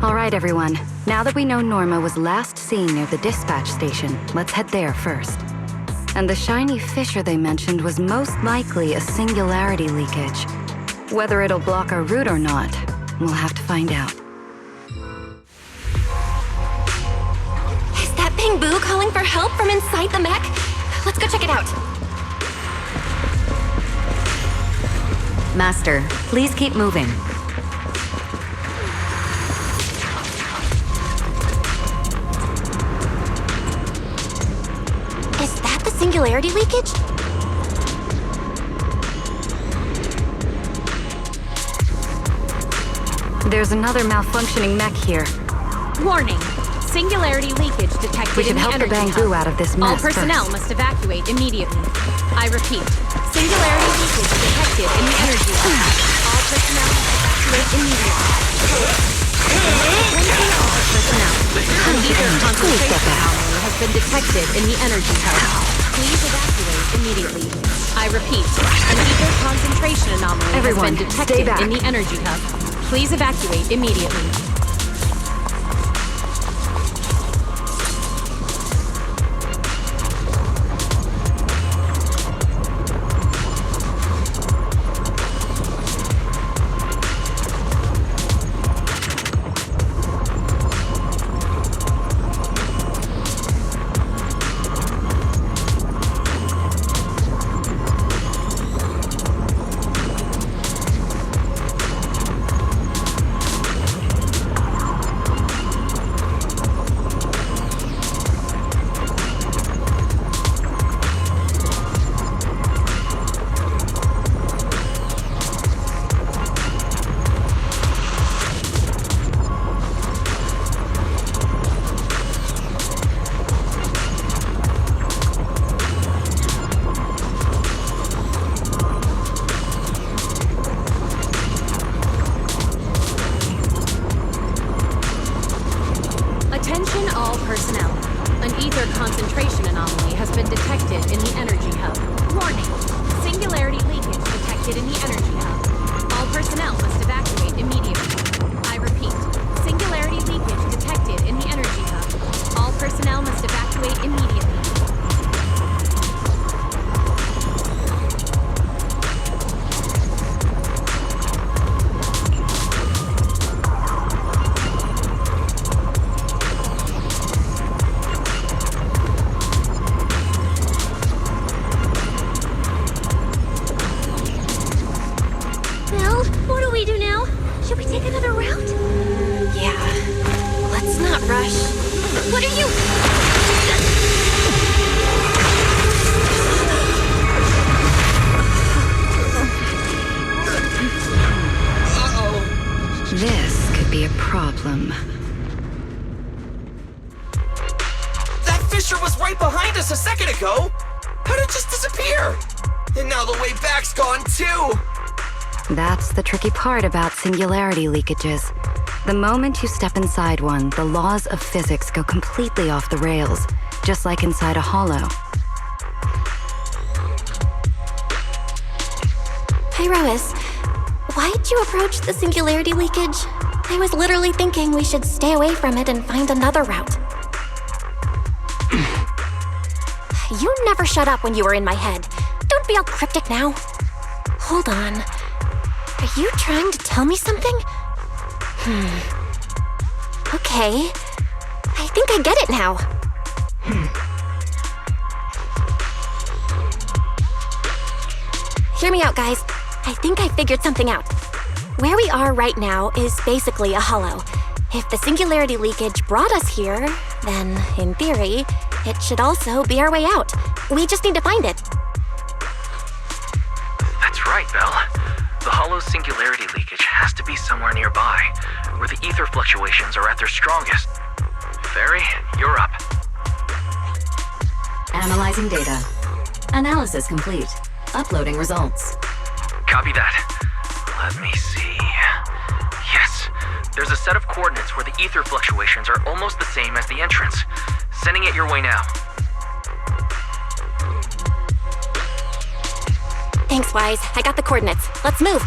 All right, everyone. Now that we know Norma was last seen near the dispatch station, let's head there first. And the shiny fissure they mentioned was most likely a singularity leakage. Whether it'll block our route or not, we'll have to find out. Is that Bang Boo calling for help from inside the mech? Let's go check it out. Master, please keep moving. Is that the singularity leakage? There's another malfunctioning mech here. Warning. Singularity leakage detected We should in the help the energy Bang Boo hub. out of this mess All personnel first. must evacuate immediately. I repeat. Singularity leakage detected in the energy hub. All personnel must evacuate immediately. Attention all personnel. An ether concentration anomaly has been detected in the energy hub. Please evacuate immediately. I repeat. An ether concentration anomaly Everyone, has been stay detected back. in the energy hub. Please evacuate immediately. Attention all personnel. An ether concentration anomaly has been detected in the energy hub. Warning. Singularity leakage detected in the energy hub. All personnel must evacuate immediately. I repeat. Singularity leakage detected in the energy hub. All personnel must evacuate immediately. Well, what do we do now? Should we take another route? Yeah. Let's not rush. What are you... This could be a problem. That fissure was right behind us a second ago! How did it just disappear? And now the way back's gone too! That's the tricky part about singularity leakages. The moment you step inside one, the laws of physics go completely off the rails, just like inside a hollow. Hey, Rose. Why'd you approach the singularity leakage? I was literally thinking we should stay away from it and find another route. You never shut up when you were in my head. Don't be all cryptic now. Hold on. Are you trying to tell me something? Okay. I think I get it now. Hear me out, guys. I think I figured something out. Where we are right now is basically a hollow. If the singularity leakage brought us here, then, in theory, it should also be our way out. We just need to find it. That's right, Belle. The hollow's singularity leakage has to be somewhere nearby, where the ether fluctuations are at their strongest. Fairy, you're up. Analyzing data. Analysis complete. Uploading results. Copy that. Let me see. Yes, there's a set of coordinates where the ether fluctuations are almost the same as the entrance. Sending it your way now. Thanks, Wise. I got the coordinates. Let's move.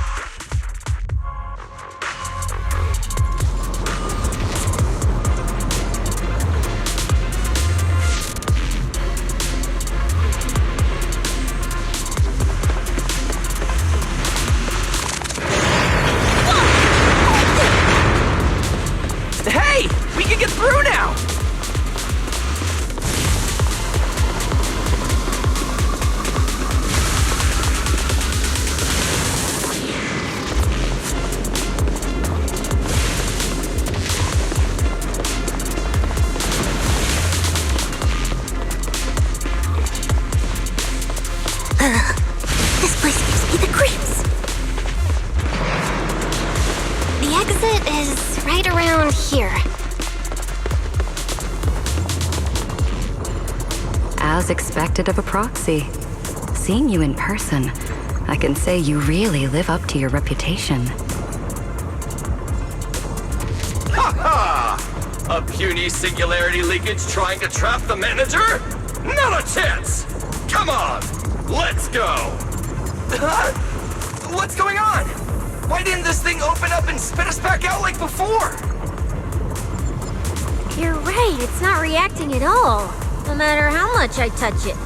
Hey! We can get through now! This place gives me the creeps. The exit is right around here. As expected of a proxy. Seeing you in person, I can say you really live up to your reputation. Ha ha! A puny singularity leakage trying to trap the manager? Not a chance! Come on! Let's go! What's going on? Why didn't this thing open up and spit us back out like before? You're right, it's not reacting at all. No matter how much I touch it.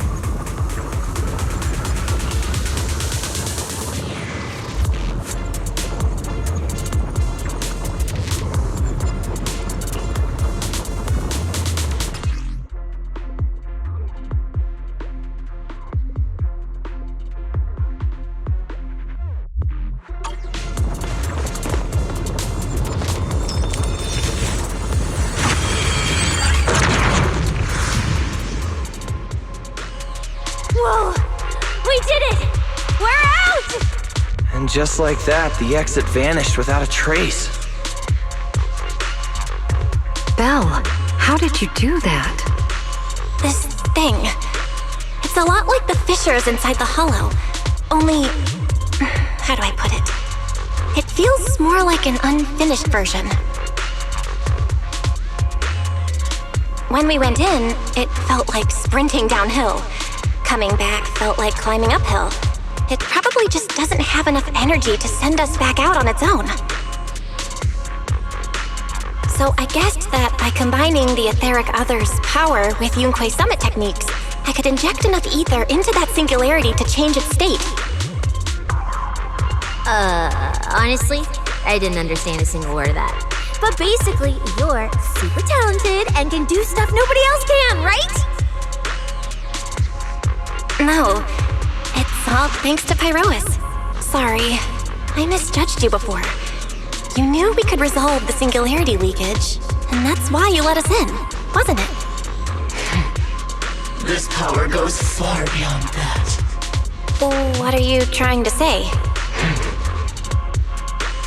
Whoa! We did it! We're out! And just like that, the exit vanished without a trace. Belle, how did you do that? This thing. It's a lot like the fissures inside the hollow. Only... how do I put it? It feels more like an unfinished version. When we went in, it felt like sprinting downhill. Coming back felt like climbing uphill. It probably just doesn't have enough energy to send us back out on its own. So I guessed that by combining the etheric other's power with Yunque's summit techniques, I could inject enough ether into that singularity to change its state. Honestly, I didn't understand a single word of that. But basically, you're super talented and can do stuff nobody else can, right? No, it's all thanks to Pyrois. Sorry, I misjudged you before. You knew we could resolve the singularity leakage, and that's why you let us in, wasn't it? This power goes far beyond that. What are you trying to say?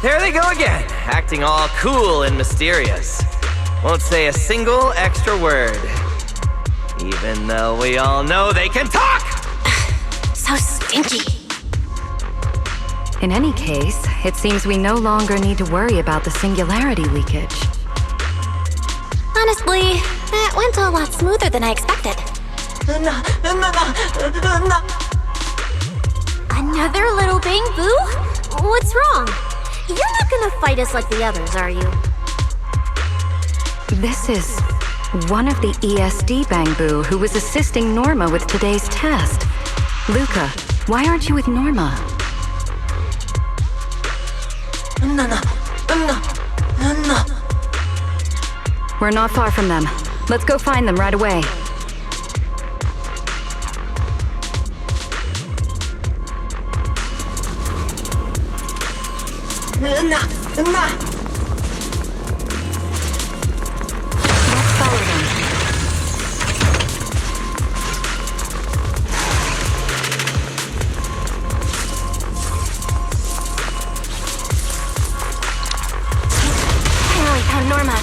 There they go again, acting all cool and mysterious. Won't say a single extra word. Even though we all know they can talk! So stinky. In any case, it seems we no longer need to worry about the singularity leakage. Honestly, that went a lot smoother than I expected. Another little bang boo? What's wrong? You're not gonna fight us like the others, are you? This is one of the ESD Bangbu who was assisting Norma with today's test. Luca, why aren't you with Norma? We're not far from them. Let's go find them right away. follow them. Finally found Norma.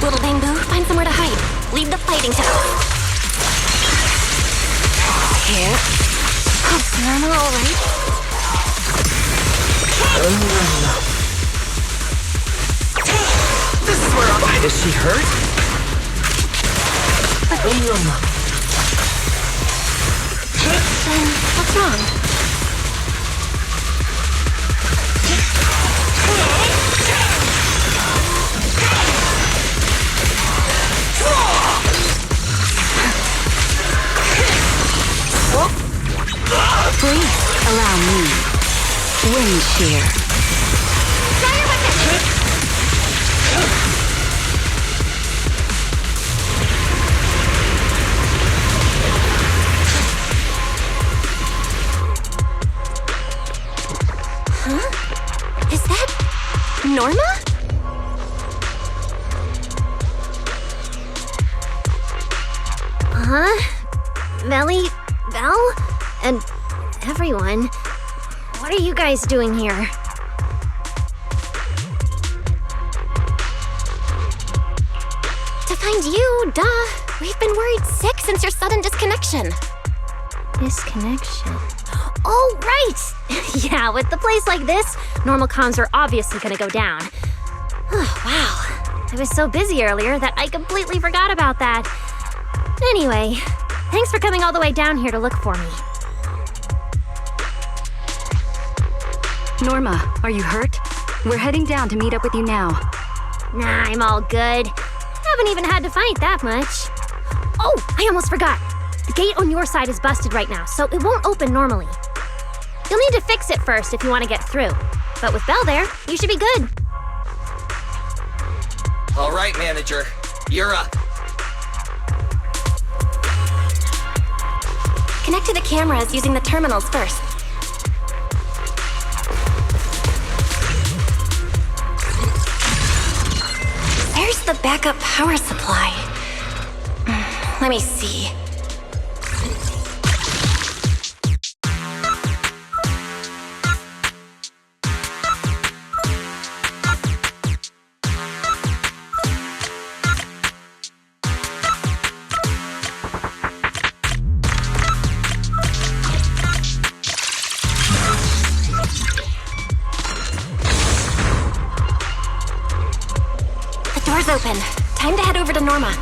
Little Bamboo, find somewhere to hide. Leave the fighting to us. Here. Oh, Norma, all right? This is where I'm... Is she hurt? Then what's wrong? Please allow me. Wind shear. Fire weapon! Huh? Is that Norma? Melly, Val, and everyone. What are you guys doing here? To find you, duh. We've been worried sick since your sudden disconnection. Disconnection. Oh, right! Yeah, with the place like this, normal comms are obviously gonna go down. Oh, wow. I was so busy earlier that I completely forgot about that. Anyway, thanks for coming all the way down here to look for me. Norma, are you hurt? We're heading down to meet up with you now. Nah, I'm all good. Haven't even had to fight that much. Oh, I almost forgot. The gate on your side is busted right now, so it won't open normally. You'll need to fix it first if you want to get through. But with Belle there, you should be good. All right, manager. You're up. Connect to the cameras using the terminals first. Where's the backup power supply? Let me see. Open. Time to head over to Norma.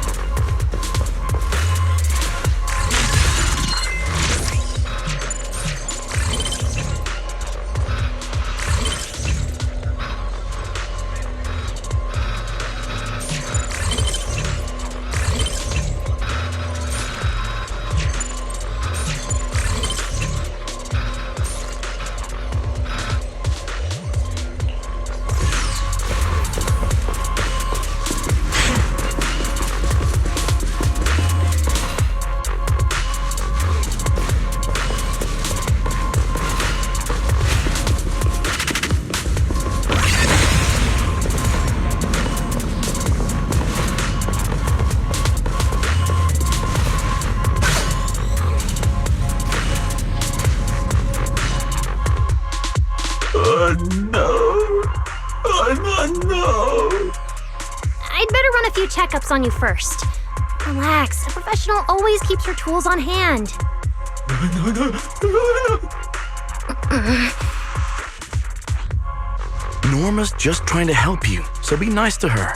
I'd better run a few checkups on you first. Relax, a professional always keeps her tools on hand. Norma's just trying to help you, so be nice to her.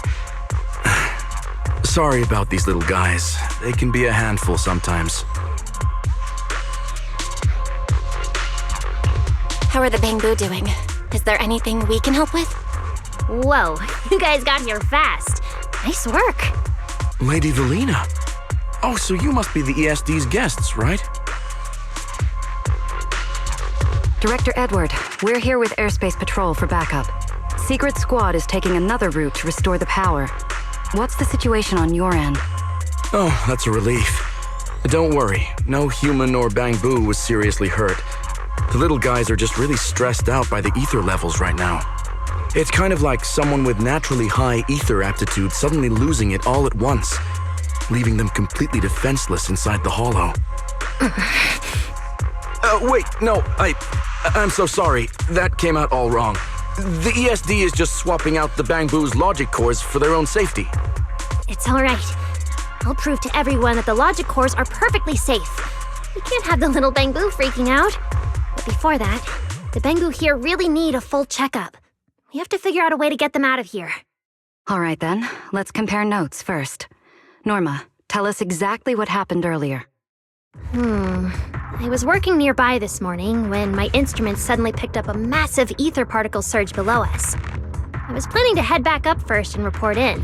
Sorry about these little guys. They can be a handful sometimes. How are the Bangbu doing? Is there anything we can help with? Whoa, you guys got here fast. Nice work. Lady Valina. Oh, so you must be the ESD's guests, right? Director Edward, we're here with Airspace Patrol for backup. Secret Squad is taking another route to restore the power. What's the situation on your end? Oh, that's a relief. Don't worry, no human or Bangbu was seriously hurt. The little guys are just really stressed out by the ether levels right now. It's kind of like someone with naturally high ether aptitude suddenly losing it all at once, leaving them completely defenseless inside the hollow. Wait, no, I'm so sorry. That came out all wrong. The ESD is just swapping out the Bangbu's logic cores for their own safety. It's all right. I'll prove to everyone that the logic cores are perfectly safe. We can't have the little Bangbu freaking out. But before that, the Bangbu here really need a full checkup. We have to figure out a way to get them out of here. All right then, let's compare notes first. Norma, tell us exactly what happened earlier. I was working nearby this morning when my instruments suddenly picked up a massive ether particle surge below us. I was planning to head back up first and report in,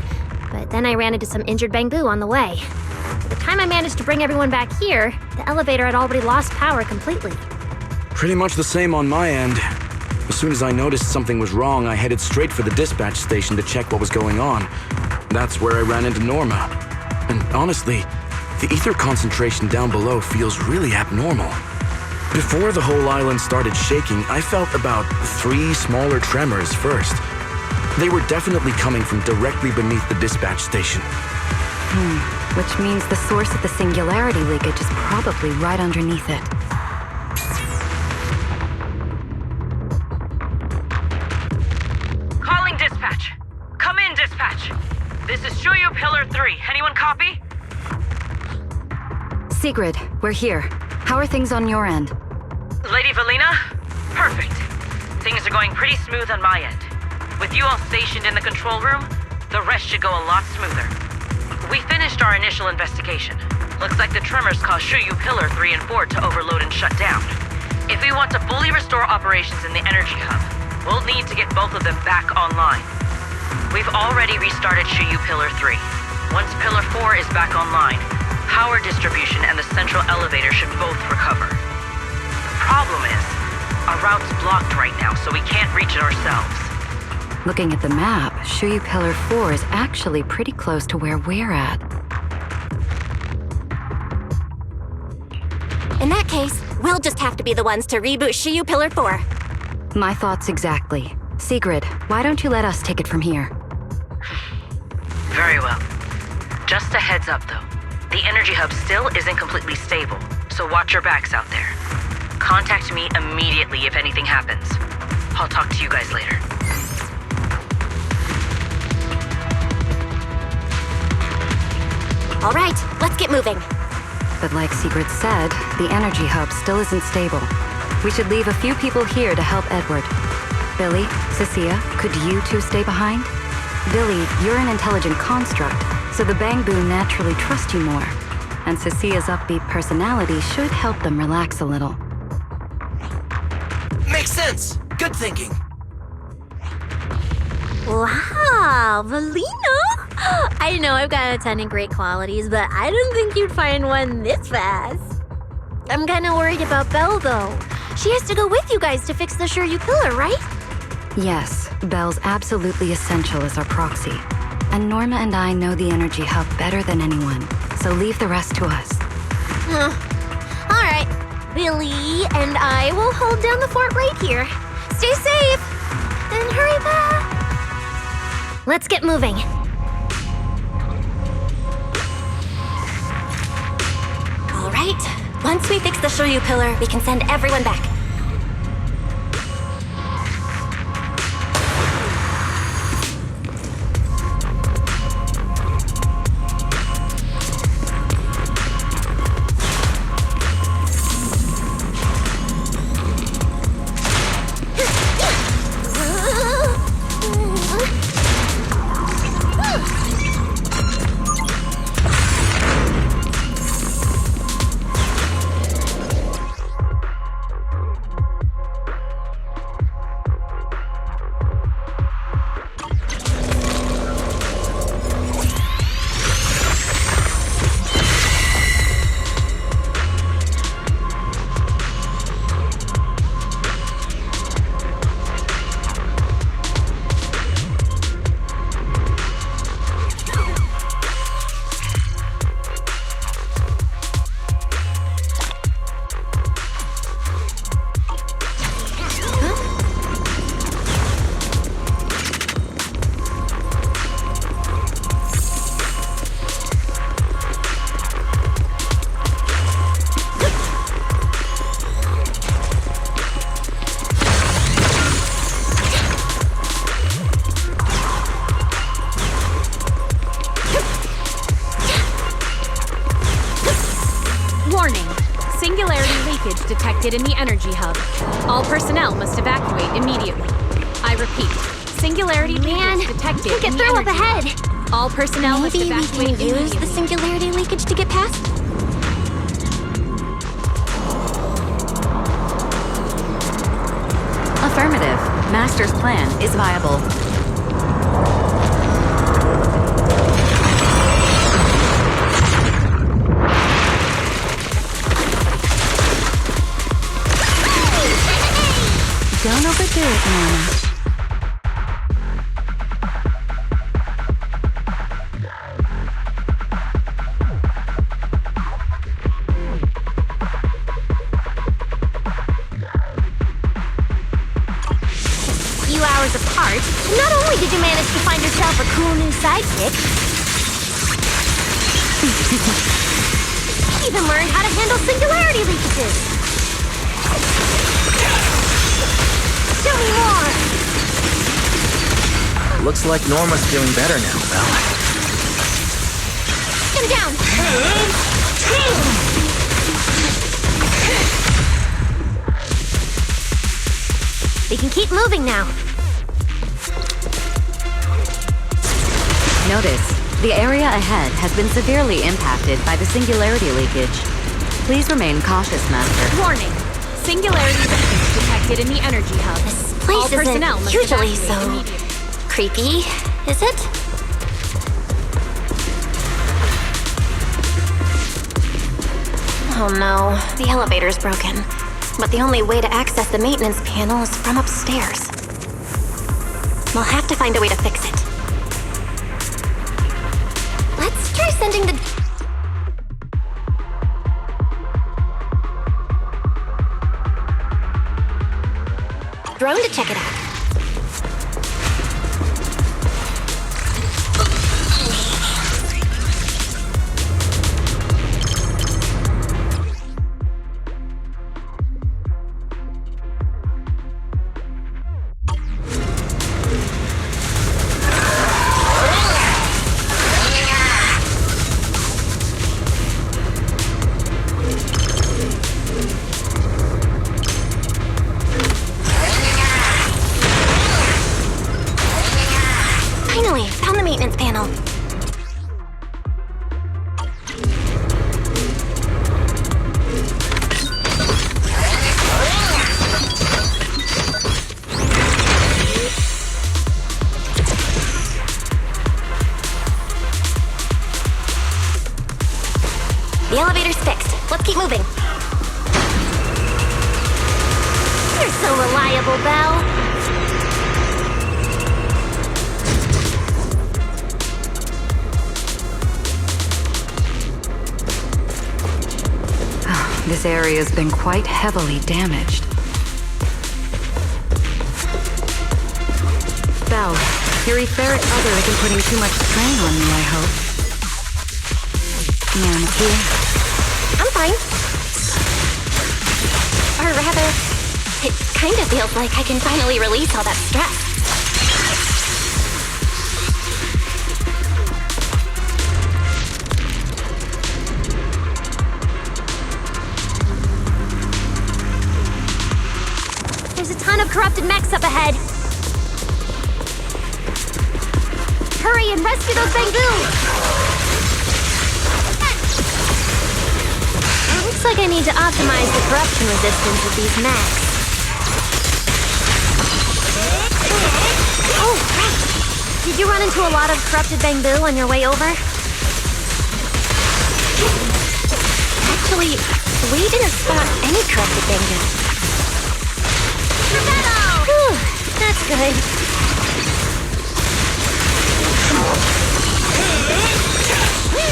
but then I ran into some injured Bangbu on the way. By the time I managed to bring everyone back here, the elevator had already lost power completely. Pretty much the same on my end. As soon as I noticed something was wrong, I headed straight for the dispatch station to check what was going on. That's where I ran into Norma. And honestly, the ether concentration down below feels really abnormal. Before the whole island started shaking, I felt about 3 smaller tremors first. They were definitely coming from directly beneath the dispatch station. Which means the source of the singularity leakage is probably right underneath it. Calling dispatch. Come in, dispatch. This is Shuyu Pillar 3. Anyone copy? Sigrid, we're here. How are things on your end? Lady Valina? Perfect. Things are going pretty smooth on my end. With you all stationed in the control room, the rest should go a lot smoother. We finished our initial investigation. Looks like the tremors caused Shuyu Pillar 3 and 4 to overload and shut down. If we want to fully restore operations in the energy hub, we'll need to get both of them back online. We've already restarted Shuyu Pillar 3. Once Pillar 4 is back online, power distribution and the central elevator should both recover. The problem is, our route's blocked right now, so we can't reach it ourselves. Looking at the map, Shuyu Pillar 4 is actually pretty close to where we're at. In that case, we'll just have to be the ones to reboot Shuyu Pillar 4. My thoughts exactly. Sigrid, why don't you let us take it from here? Very well. Just a heads up, though. The energy hub still isn't completely stable, so watch your backs out there. Contact me immediately if anything happens. I'll talk to you guys later. All right, let's get moving. But like Sigrid said, the energy hub still isn't stable. We should leave a few people here to help Edward. Billy, Cecilia, could you two stay behind? Billy, you're an intelligent construct, so the Bangbu naturally trust you more. And Cecilia's upbeat personality should help them relax a little. Makes sense. Good thinking. Wow, Valina! I know I've got a ton of great qualities, but I didn't think you'd find one this fast. I'm kinda worried about Belle, though. She has to go with you guys to fix the Shuyu Pillar, right? Yes, Belle's absolutely essential as our proxy. And Norma and I know the energy hub better than anyone, so leave the rest to us. All right, Billy and I will hold down the fort right here. Stay safe, and hurry back. Let's get moving. All right, once we fix the Shuyu Pillar, we can send everyone back. detected in the energy hub. All personnel must evacuate immediately. I repeat, singularity leakage detected can't get in the through up energy hub. ahead. All personnel must Maybe we evacuate can use immediately. the singularity leakage to get past? Affirmative. Master's plan is viable. Don't overdo it, Mama. Few hours apart, not only did you manage to find yourself a cool new sidekick, you even learned how to handle singularity leakages. Tell me more. Looks like Norma's feeling better now, Val. Get him down. We can keep moving now. Notice, the area ahead has been severely impacted by the singularity leakage. Please remain cautious, Master. Warning. Singularity leakage detected in the energy hub. This All place personnel isn't must usually evacuate so immediately. creepy, is it? Oh no, the elevator's broken. But the only way to access the maintenance panel is from upstairs. We'll have to find a way to fix it. Let's try sending the... drone to check it out. Finally, found the maintenance panel. The elevator's fixed. Let's keep moving. You're so reliable, Belle. This area's been quite heavily damaged. Belle, your etheric other isn't putting too much strain on you, I hope. And here. I'm fine. Or rather, it kind of feels like I can finally release all that stress. There's a ton of corrupted mechs up ahead. Hurry and rescue those Bangu! Looks like I need to optimize the corruption resistance of these mechs. Oh, right. Did you run into a lot of corrupted Bangu on your way over? Actually, we didn't spot any corrupted Bangu. Whew, that's good.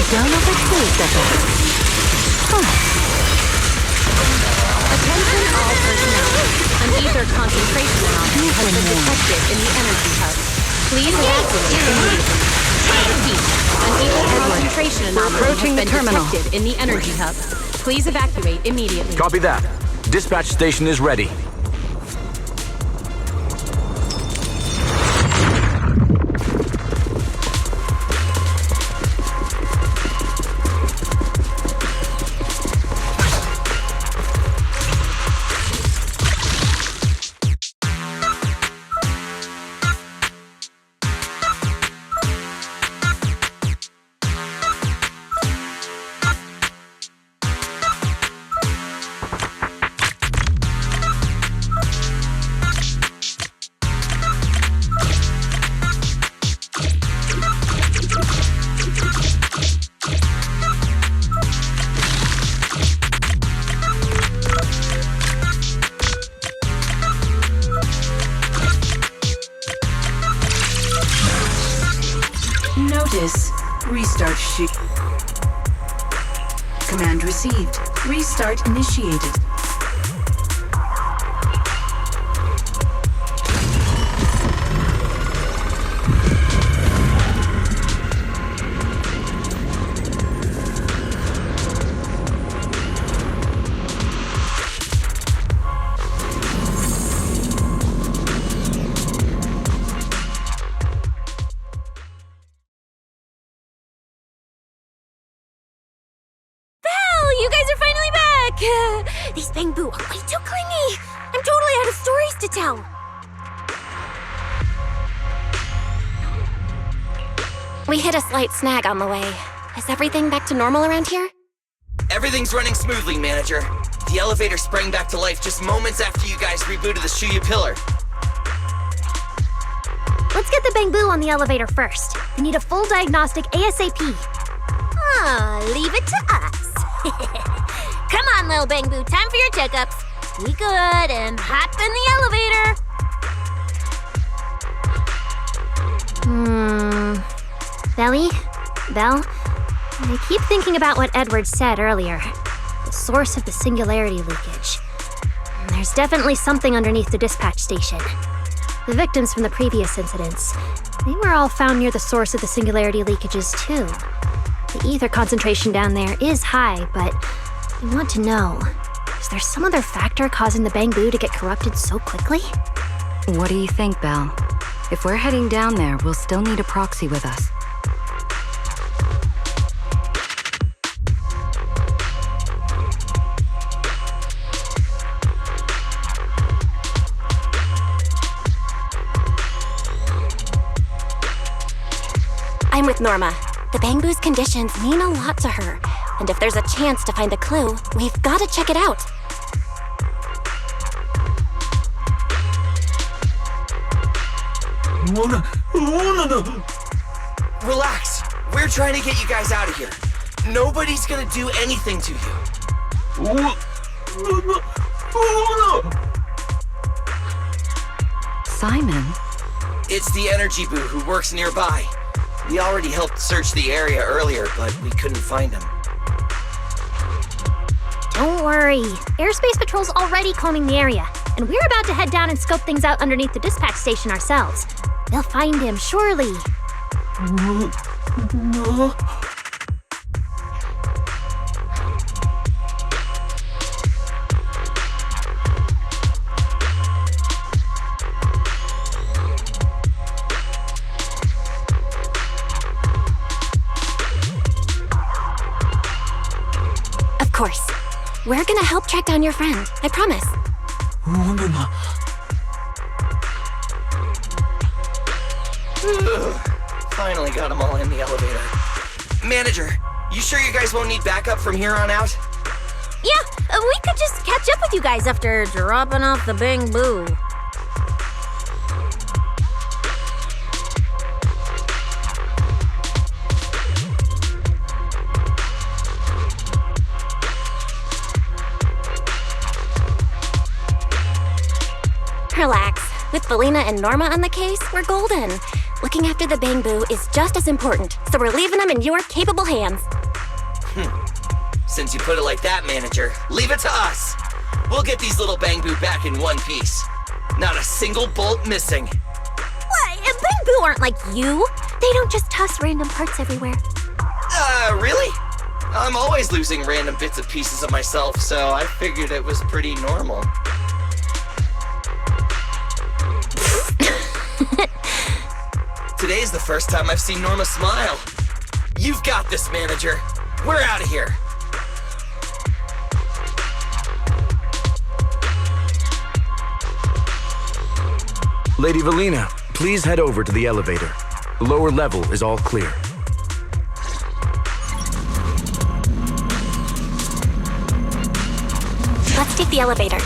Don't overdo it, Attention all personnel. An ether concentration anomaly has been detected in the energy hub. Please evacuate immediately. I repeat, an ether concentration anomaly has approaching the been terminal. detected in the energy hub. Please evacuate immediately. Copy that. Dispatch station is ready. Notice. Restart sheet. Command received. Restart initiated. You guys are finally back! These Bangbu are way too clingy! I'm totally out of stories to tell! We hit a slight snag on the way. Is everything back to normal around here? Everything's running smoothly, Manager. The elevator sprang back to life just moments after you guys rebooted the Shuya pillar. Let's get the Bangbu on the elevator first. We need a full diagnostic ASAP. Leave it to us. Come on, little Bangbu, time for your checkups. Be good and hop in the elevator. Belly? Belle? I keep thinking about what Edward said earlier. The source of the singularity leakage. There's definitely something underneath the dispatch station. The victims from the previous incidents, they were all found near the source of the singularity leakages too. The ether concentration down there is high, but I want to know, is there some other factor causing the Bangbu to get corrupted so quickly? What do you think, Belle? If we're heading down there, we'll still need a proxy with us. I'm with Norma. The Bangbu's conditions mean a lot to her, and if there's a chance to find a clue, we've got to check it out. Relax. We're trying to get you guys out of here. Nobody's gonna do anything to you. Simon? It's the Energy Boo who works nearby. We already helped search the area earlier, but we couldn't find him. Don't worry. Airspace Patrol's already combing the area, and we're about to head down and scope things out underneath the dispatch station ourselves. They'll find him, surely. Of course. We're gonna help track down your friend, I promise. Finally got them all in the elevator. Manager, you sure you guys won't need backup from here on out? Yeah, we could just catch up with you guys after dropping off the Bangbu. Relax. With Felina and Norma on the case, we're golden. Looking after the Bangbu is just as important, so we're leaving them in your capable hands. Since you put it like that, Manager, leave it to us. We'll get these little Bangbu back in one piece. Not a single bolt missing. What? Bangbu aren't like you. They don't just toss random parts everywhere. Really? I'm always losing random bits and pieces of myself, so I figured it was pretty normal. Today's the first time I've seen Norma smile. You've got this, Manager. We're out of here. Lady Valina, please head over to the elevator. The lower level is all clear. Let's take the elevator.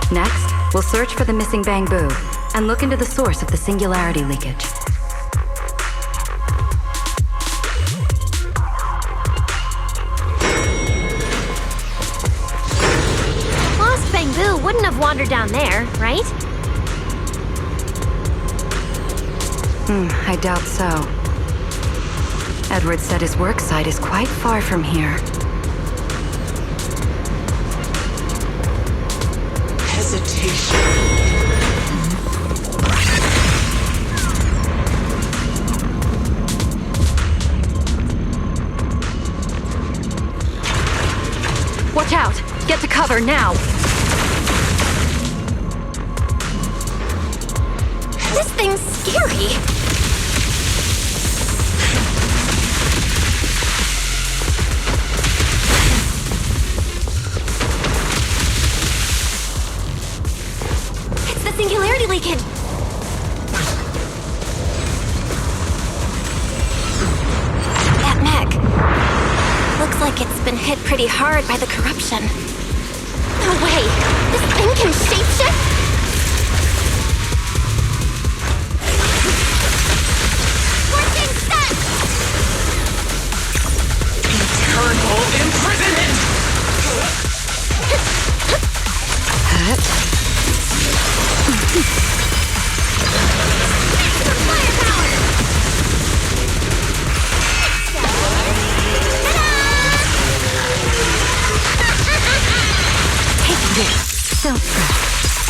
Next, we'll search for the missing Bangbu and look into the source of the singularity leakage. wander down there, right? I doubt so. Edward said his work site is quite far from here. Hesitation. Watch out! Get to cover now! This thing's scary! It's the singularity leakage! That mech. Looks like it's been hit pretty hard by the corruption. No way! This thing can shapeshift? Scorching sun! Eternal imprisonment! Don't fret.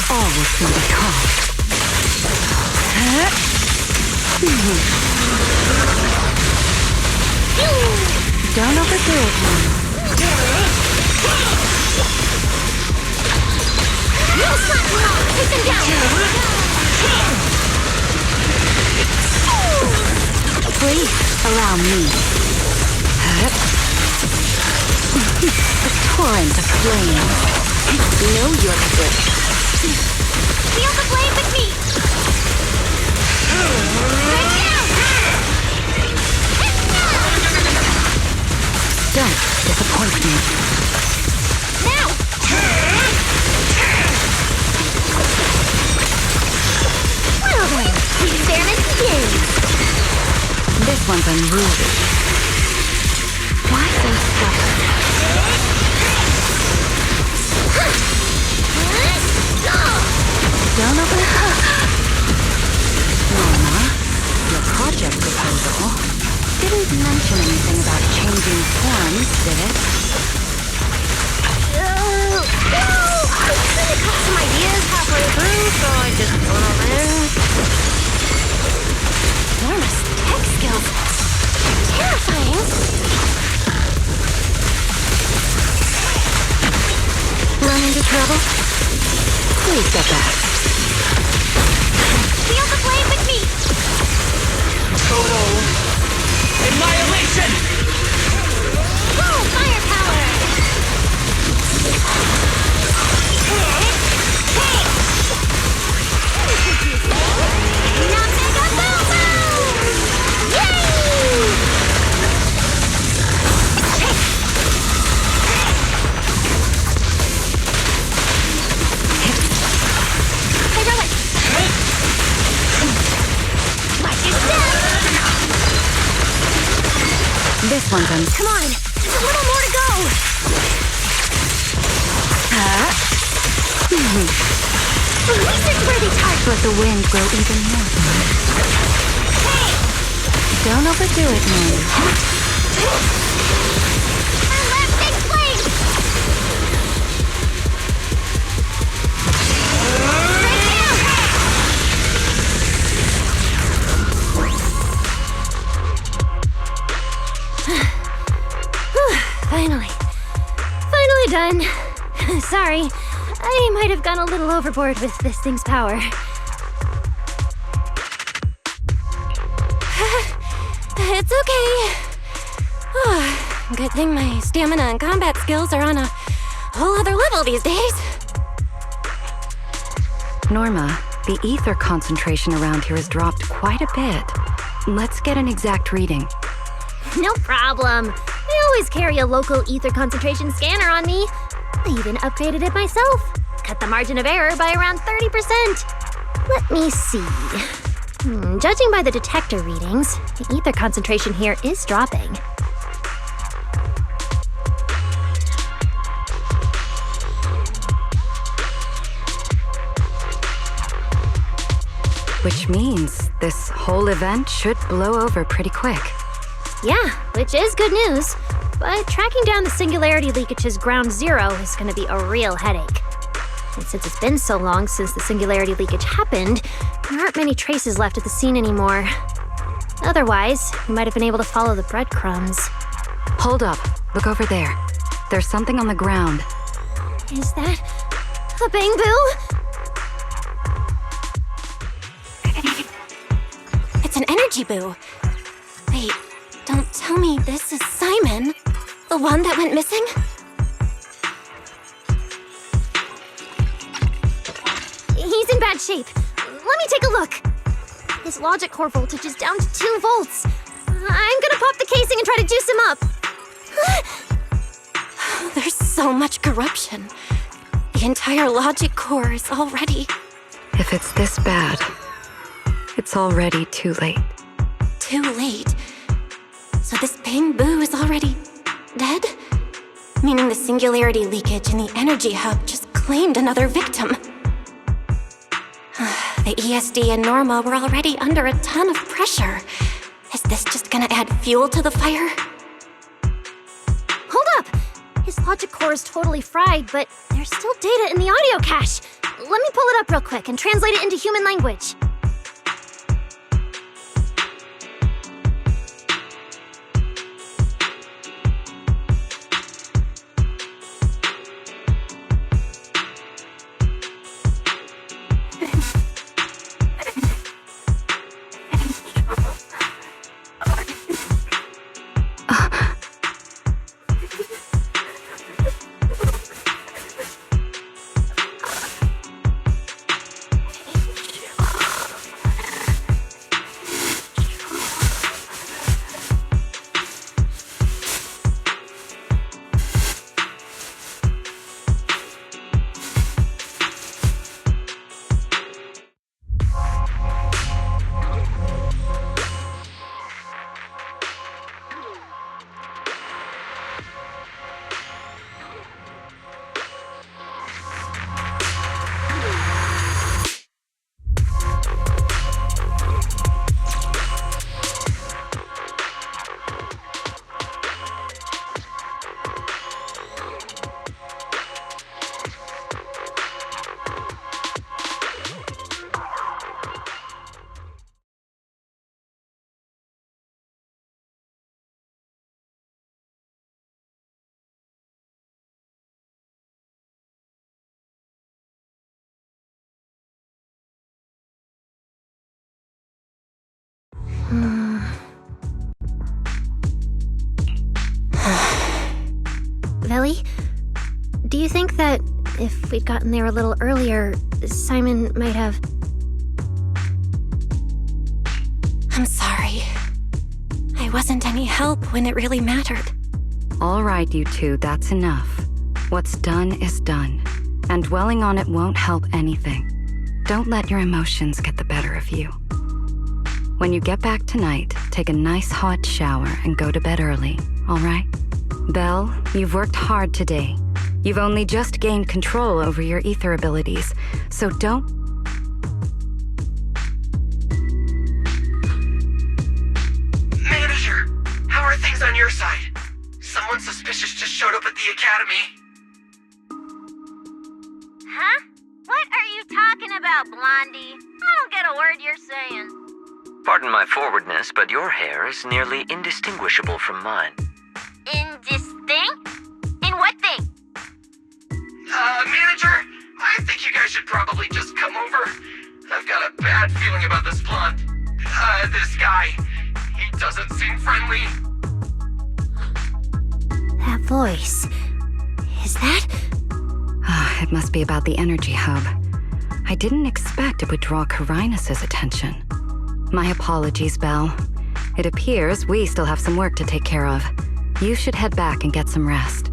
All will soon be calm. Don't overdo it, man. Take them down! Please, allow me. A torrent of flame. Know your place. Feel the blade with me! Right down! Don't disappoint me. Now! Well then, the experiment begins! This one's unruly. Why so stubborn? Don't open it up. Norma, your project proposal didn't mention anything about changing forms, did it? No! I kind of got some ideas halfway through, so I just threw them in. Norma's tech skills. Terrifying. Run into trouble? Please step back. Feel the blade with me! Total annihilation! Whoa, firepower! Not mega boom! Yay! Hey, Rowan! Like it's This one's on. Come on, there's a little more to go. Research-worthy type. Let the wind grow even more. Hey! Don't overdo it, man. Our last big flame! Finally done. Sorry, I might have gone a little overboard with this thing's power. It's okay. Good thing my stamina and combat skills are on a whole other level these days. Norma, the ether concentration around here has dropped quite a bit. Let's get an exact reading. No problem. I always carry a local ether concentration scanner on me. I even upgraded it myself. Cut the margin of error by around 30%. Let me see. Judging by the detector readings, the ether concentration here is dropping. Which means this whole event should blow over pretty quick. Yeah, which is good news. But tracking down the singularity leakage's ground zero is gonna be a real headache. And since it's been so long since the singularity leakage happened, there aren't many traces left at the scene anymore. Otherwise, we might have been able to follow the breadcrumbs. Hold up. Look over there. There's something on the ground. Is that a bamboo? It's an energy boo. Wait, don't tell me this is Simon, the one that went missing? He's in bad shape. Let me take a look. His logic core voltage is down to 2 volts. I'm gonna pop the casing and try to juice him up. There's so much corruption. The entire logic core is already... If it's this bad, it's already too late. Too late? So this bamboo is already dead? Meaning the singularity leakage in the energy hub just claimed another victim. The ESD and Norma were already under a ton of pressure. Is this just gonna add fuel to the fire? Hold up! His logic core is totally fried, but there's still data in the audio cache. Let me pull it up real quick and translate it into human language. Lily, do you think that if we'd gotten there a little earlier, Simon might have... I'm sorry. I wasn't any help when it really mattered. All right, you two, that's enough. What's done is done, and dwelling on it won't help anything. Don't let your emotions get the better of you. When you get back tonight, take a nice hot shower and go to bed early, all right? Belle, you've worked hard today. You've only just gained control over your ether abilities, so don't... Manager, how are things on your side? Someone suspicious just showed up at the academy. Huh? What are you talking about, Blondie? I don't get a word you're saying. Pardon my forwardness, but your hair is nearly indistinguishable from mine. In this thing? In what thing? Manager, I think you guys should probably just come over. I've got a bad feeling about this blonde. This guy. He doesn't seem friendly. That voice. Is that? It must be about the energy hub. I didn't expect it would draw Carinus' attention. My apologies, Belle. It appears we still have some work to take care of. You should head back and get some rest.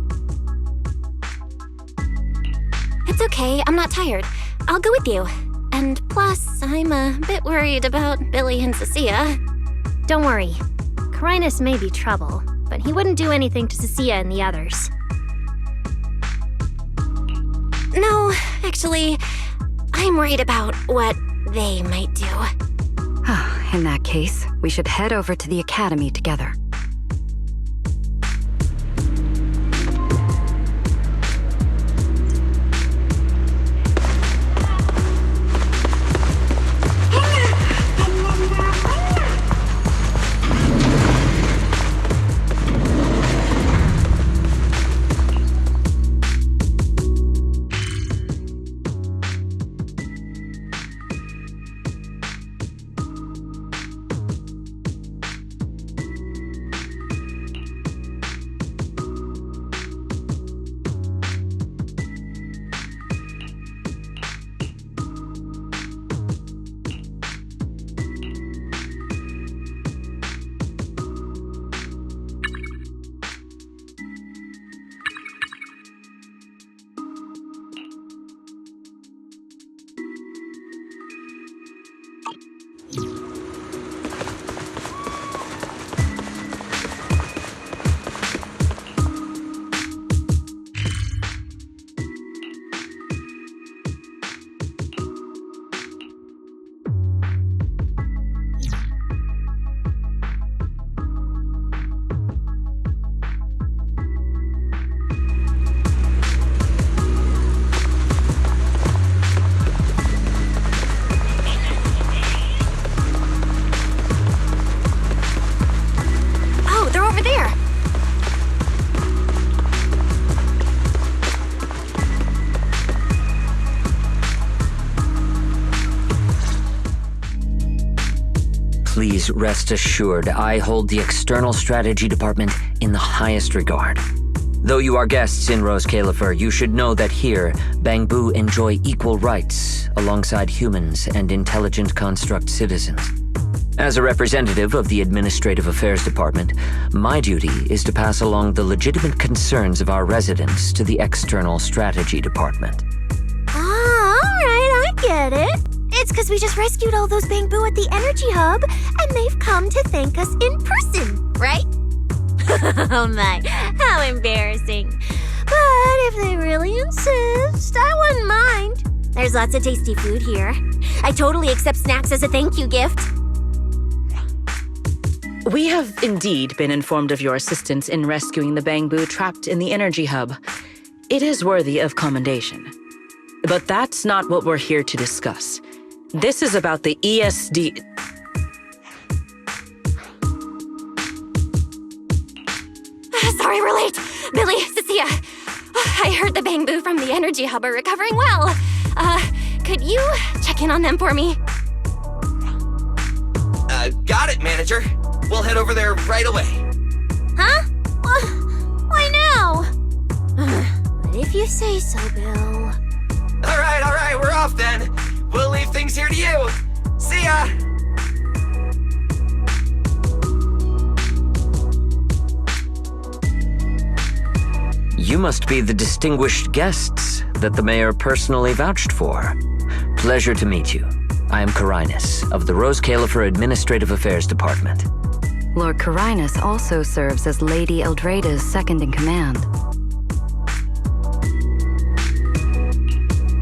It's okay, I'm not tired. I'll go with you. And plus, I'm a bit worried about Billy and Cecilia. Don't worry. Carinus may be trouble, but he wouldn't do anything to Cecilia and the others. No, actually, I'm worried about what they might do. In that case, we should head over to the academy together. Please rest assured, I hold the External Strategy Department in the highest regard. Though you are guests in Rose Califer, you should know that here, Bangbu enjoy equal rights alongside humans and intelligent construct citizens. As a representative of the Administrative Affairs Department, my duty is to pass along the legitimate concerns of our residents to the External Strategy Department. Ah, alright, I get it. It's because we just rescued all those Bangbu at the Energy Hub, and they've come to thank us in person, right? Oh my, how embarrassing. But if they really insist, I wouldn't mind. There's lots of tasty food here. I totally accept snacks as a thank you gift. We have indeed been informed of your assistance in rescuing the Bangbu trapped in the Energy Hub. It is worthy of commendation. But that's not what we're here to discuss. This is about the ESD... Sorry we're late. Billy, Cecilia. I heard the Bangbu from the Energy Hub are recovering well. Could you check in on them for me? Got it, Manager. We'll head over there right away. Huh? Why now? But if you say so, Bill. All right, we're off then. We'll leave things here to you. See ya! You must be the distinguished guests that the mayor personally vouched for. Pleasure to meet you. I am Carinus of the Rose Califer Administrative Affairs Department. Lord Carinus also serves as Lady Eldreda's second-in-command.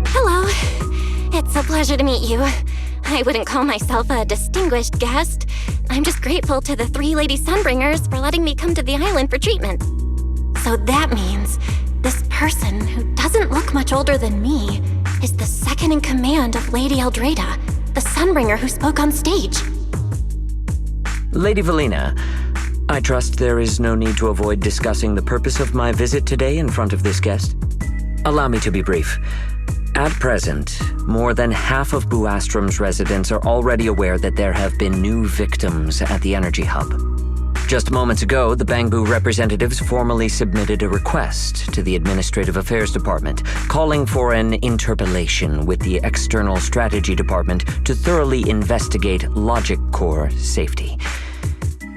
Hello. It's a pleasure to meet you. I wouldn't call myself a distinguished guest. I'm just grateful to the 3 Lady Sunbringers for letting me come to the island for treatment. So that means this person, who doesn't look much older than me, is the second-in-command of Lady Eldreda, the Sunbringer who spoke on stage. Lady Valina, I trust there is no need to avoid discussing the purpose of my visit today in front of this guest. Allow me to be brief. At present, more than half of Buastrom's residents are already aware that there have been new victims at the Energy Hub. Just moments ago, the Bangbu representatives formally submitted a request to the Administrative Affairs Department, calling for an interpellation with the External Strategy Department to thoroughly investigate Logic Core safety.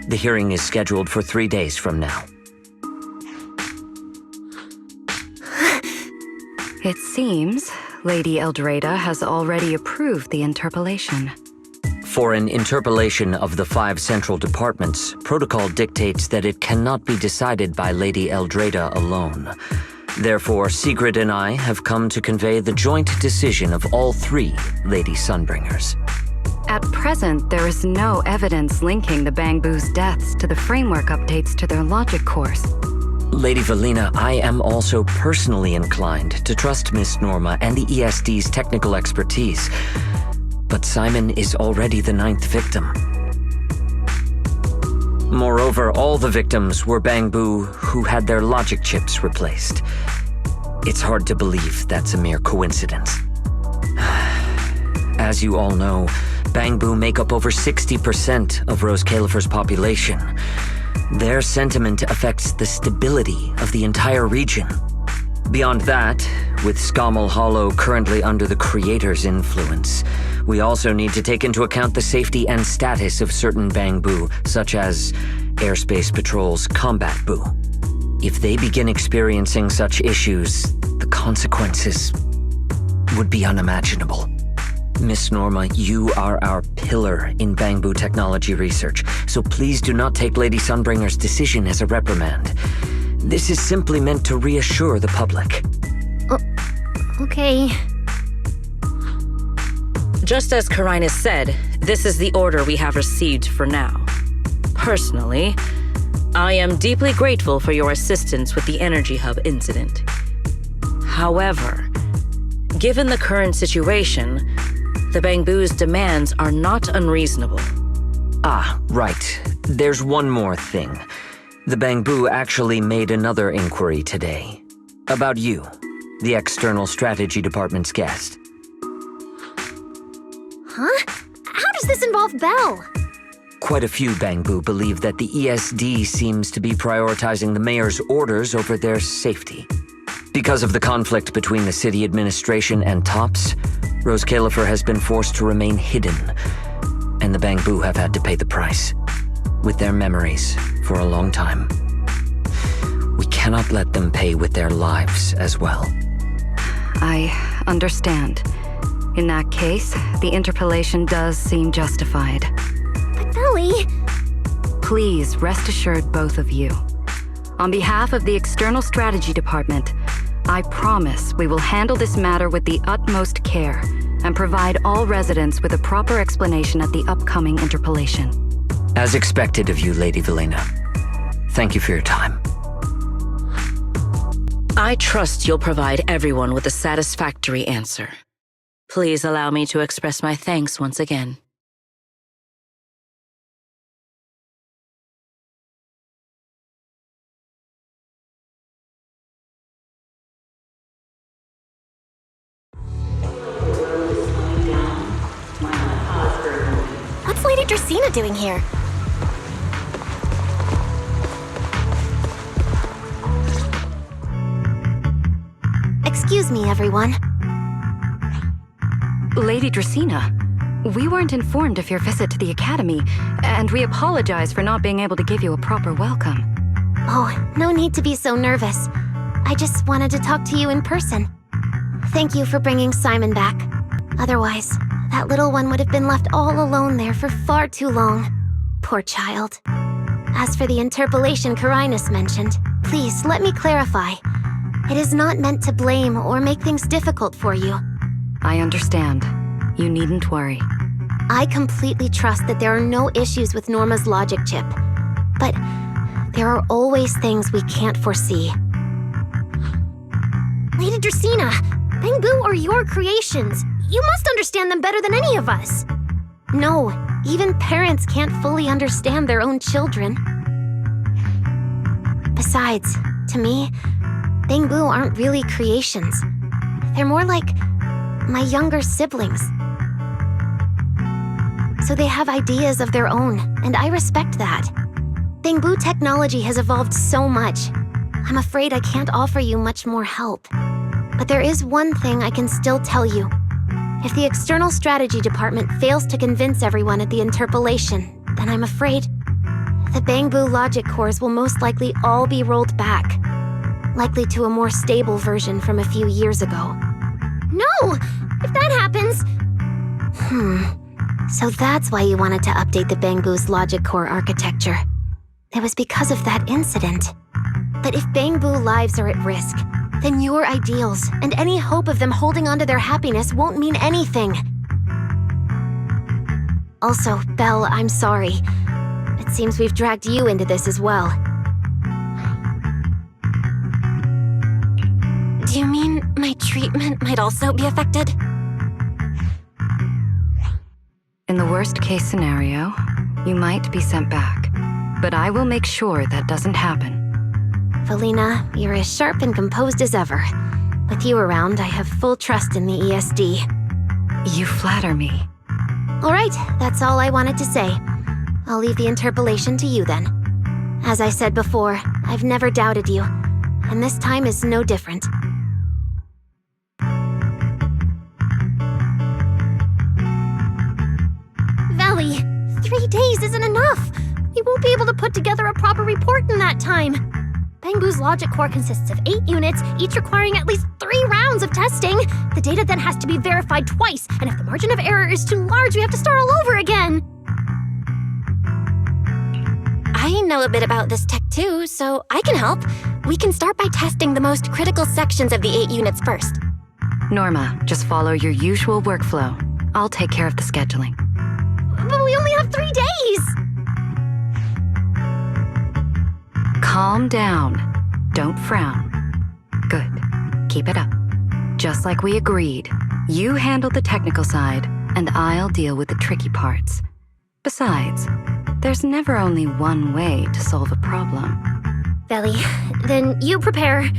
The hearing is scheduled for 3 days from now. It seems Lady Eldreda has already approved the interpellation. For an interpellation of the 5 central departments, protocol dictates that it cannot be decided by Lady Eldreda alone. Therefore, Sigrid and I have come to convey the joint decision of all three Lady Sunbringers. At present, there is no evidence linking the Bangbu's deaths to the framework updates to their logic cores. Lady Valina, I am also personally inclined to trust Miss Norma and the ESD's technical expertise. But Simon is already the 9th victim. Moreover, all the victims were Bangbu who had their logic chips replaced. It's hard to believe that's a mere coincidence. As you all know, Bangbu make up over 60% of Rose Califer's population. Their sentiment affects the stability of the entire region. Beyond that, with Scommel Hollow currently under the Creator's influence, we also need to take into account the safety and status of certain Bangbu, such as Airspace Patrol's Combat Bu. If they begin experiencing such issues, the consequences would be unimaginable. Miss Norma, you are our pillar in Bangbu technology research, so please do not take Lady Sunbringer's decision as a reprimand. This is simply meant to reassure the public. Okay. Just as Carinus said, this is the order we have received for now. Personally, I am deeply grateful for your assistance with the Energy Hub incident. However, given the current situation, the Bangbu's demands are not unreasonable. Ah, right. There's one more thing. The Bangbu actually made another inquiry today. About you, the External Strategy Department's guest. Huh? How does this involve Belle? Quite a few Bangbu believe that the ESD seems to be prioritizing the mayor's orders over their safety. Because of the conflict between the city administration and TOPS, Rose Califer has been forced to remain hidden, and the Bangbu have had to pay the price, with their memories, for a long time. We cannot let them pay with their lives as well. I understand. In that case, the interpolation does seem justified. But Belly... Please rest assured, both of you. On behalf of the External Strategy Department, I promise we will handle this matter with the utmost care and provide all residents with a proper explanation at the upcoming interpolation. As expected of you, Lady Valina. Thank you for your time. I trust you'll provide everyone with a satisfactory answer. Please allow me to express my thanks once again. What's Lady Dracaena doing here? Excuse me, everyone. Lady Dracaena, we weren't informed of your visit to the Academy, and we apologize for not being able to give you a proper welcome. Oh, no need to be so nervous. I just wanted to talk to you in person. Thank you for bringing Simon back. Otherwise, that little one would have been left all alone there for far too long. Poor child. As for the interpolation Carinus mentioned, please let me clarify. It is not meant to blame or make things difficult for you. I understand. You needn't worry. I completely trust that there are no issues with Norma's logic chip. But there are always things we can't foresee. Lady Dracaena, Bangbu are your creations. You must understand them better than any of us. No, even parents can't fully understand their own children. Besides, to me, Bangbu aren't really creations. They're more like my younger siblings. So they have ideas of their own, and I respect that. Bangbu technology has evolved so much. I'm afraid I can't offer you much more help. But there is one thing I can still tell you. If the External Strategy Department fails to convince everyone at the interpolation, then I'm afraid the Bangbu logic cores will most likely all be rolled back. Likely to a more stable version from a few years ago. No! If that happens... So that's why you wanted to update the Bangbu's logic core architecture. It was because of that incident. But if Bangbu lives are at risk, then your ideals and any hope of them holding onto their happiness won't mean anything. Also, Belle, I'm sorry. It seems we've dragged you into this as well. Do you mean my treatment might also be affected? In the worst case scenario, you might be sent back. But I will make sure that doesn't happen. Felina, you're as sharp and composed as ever. With you around, I have full trust in the ESD. You flatter me. All right, that's all I wanted to say. I'll leave the interpolation to you then. As I said before, I've never doubted you, and this time is no different. Valley, 3 days isn't enough. We won't be able to put together a proper report in that time. Bangbu's logic core consists of 8 units, each requiring at least 3 rounds of testing. The data then has to be verified twice, and if the margin of error is too large, we have to start all over again. I know a bit about this tech too, so I can help. We can start by testing the most critical sections of the 8 units first. Norma, just follow your usual workflow. I'll take care of the scheduling. But we only have 3 days! Calm down. Don't frown. Good. Keep it up. Just like we agreed. You handle the technical side, and I'll deal with the tricky parts. Besides, there's never only one way to solve a problem. Valley, then you prepare.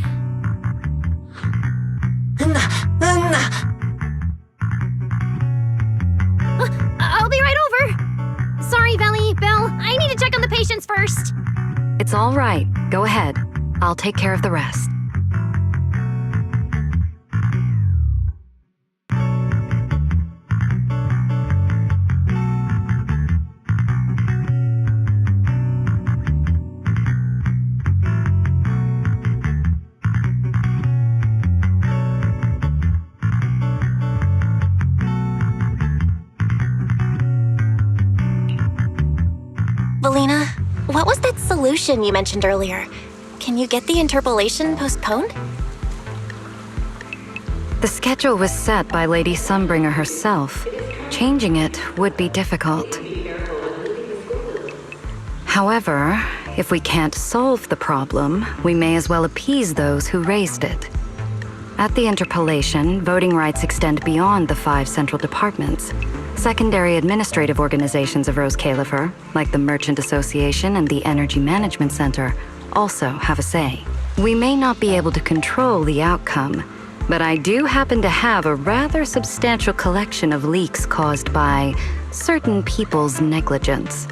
I'll be right over. Sorry, Valley, Belle, I need to check on the patients first. It's all right. Go ahead. I'll take care of the rest. Felina, what was that solution you mentioned earlier? Can you get the interpolation postponed? The schedule was set by Lady Sunbringer herself. Changing it would be difficult. However, if we can't solve the problem, we may as well appease those who raised it. At the interpolation, voting rights extend beyond the 5 central departments. Secondary administrative organizations of Rose Califer, like the Merchant Association and the Energy Management Center, also have a say. We may not be able to control the outcome, but I do happen to have a rather substantial collection of leaks caused by certain people's negligence.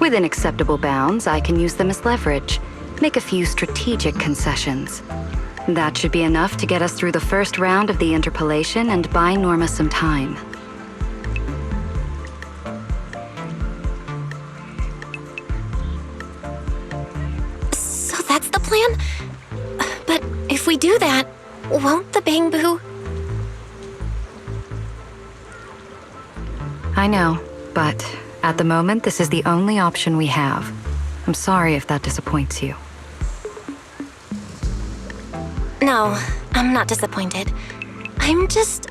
Within acceptable bounds, I can use them as leverage, make a few strategic concessions. That should be enough to get us through the first round of the interpolation and buy Norma some time. So that's the plan? But if we do that, won't the Bangbu... I know, but at the moment, this is the only option we have. I'm sorry if that disappoints you. No, I'm not disappointed. I'm just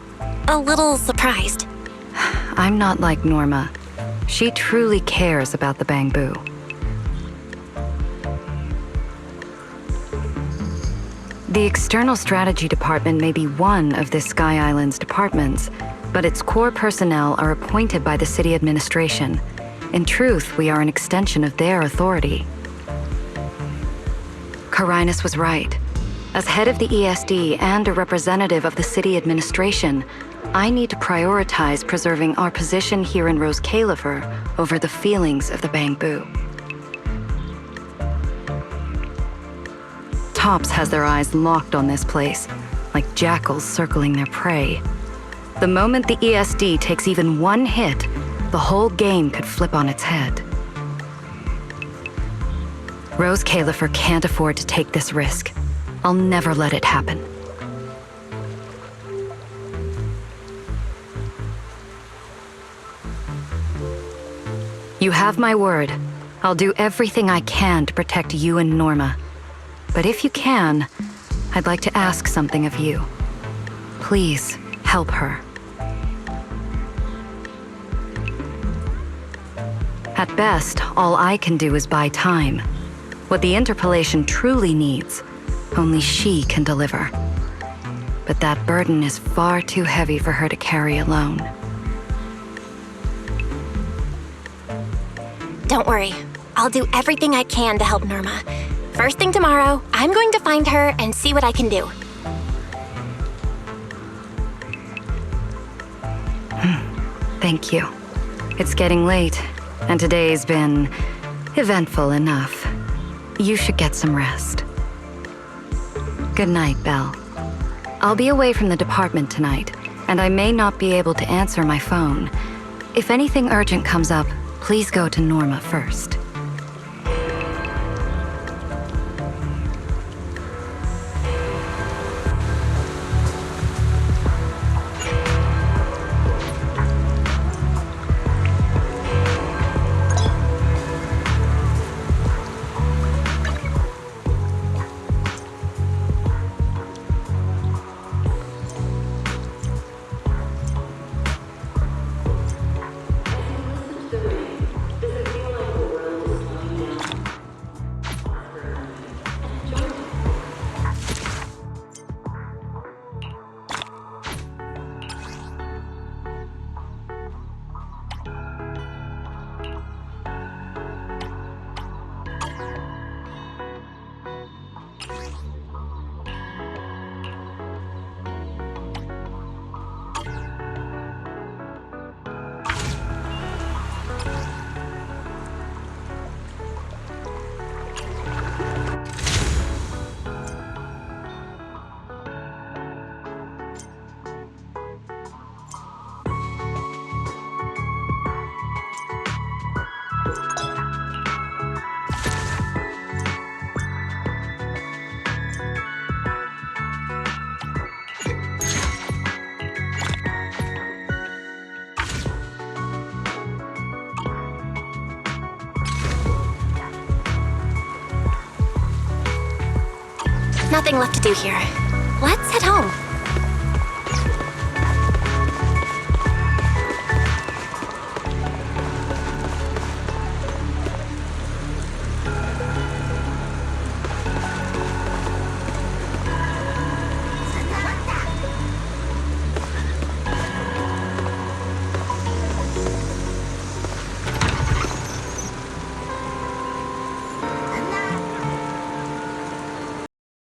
a little surprised. I'm not like Norma. She truly cares about the Bangbu. The External Strategy Department may be one of this Sky Island's departments, but its core personnel are appointed by the city administration. In truth, we are an extension of their authority. Carinus was right. As head of the ESD and a representative of the city administration, I need to prioritize preserving our position here in Rose Califer over the feelings of the Bangbu. Tops has their eyes locked on this place, like jackals circling their prey. The moment the ESD takes even one hit, the whole game could flip on its head. Rose Califer can't afford to take this risk. I'll never let it happen. You have my word. I'll do everything I can to protect you and Norma. But if you can, I'd like to ask something of you. Please, help her. At best, all I can do is buy time. What the interpolation truly needs, only she can deliver. But that burden is far too heavy for her to carry alone. Don't worry. I'll do everything I can to help Norma. First thing tomorrow, I'm going to find her and see what I can do. Thank you. It's getting late, and today's been eventful enough. You should get some rest. Good night, Belle. I'll be away from the department tonight, and I may not be able to answer my phone. If anything urgent comes up, please go to Norma first. Nothing left to do here. Let's head home.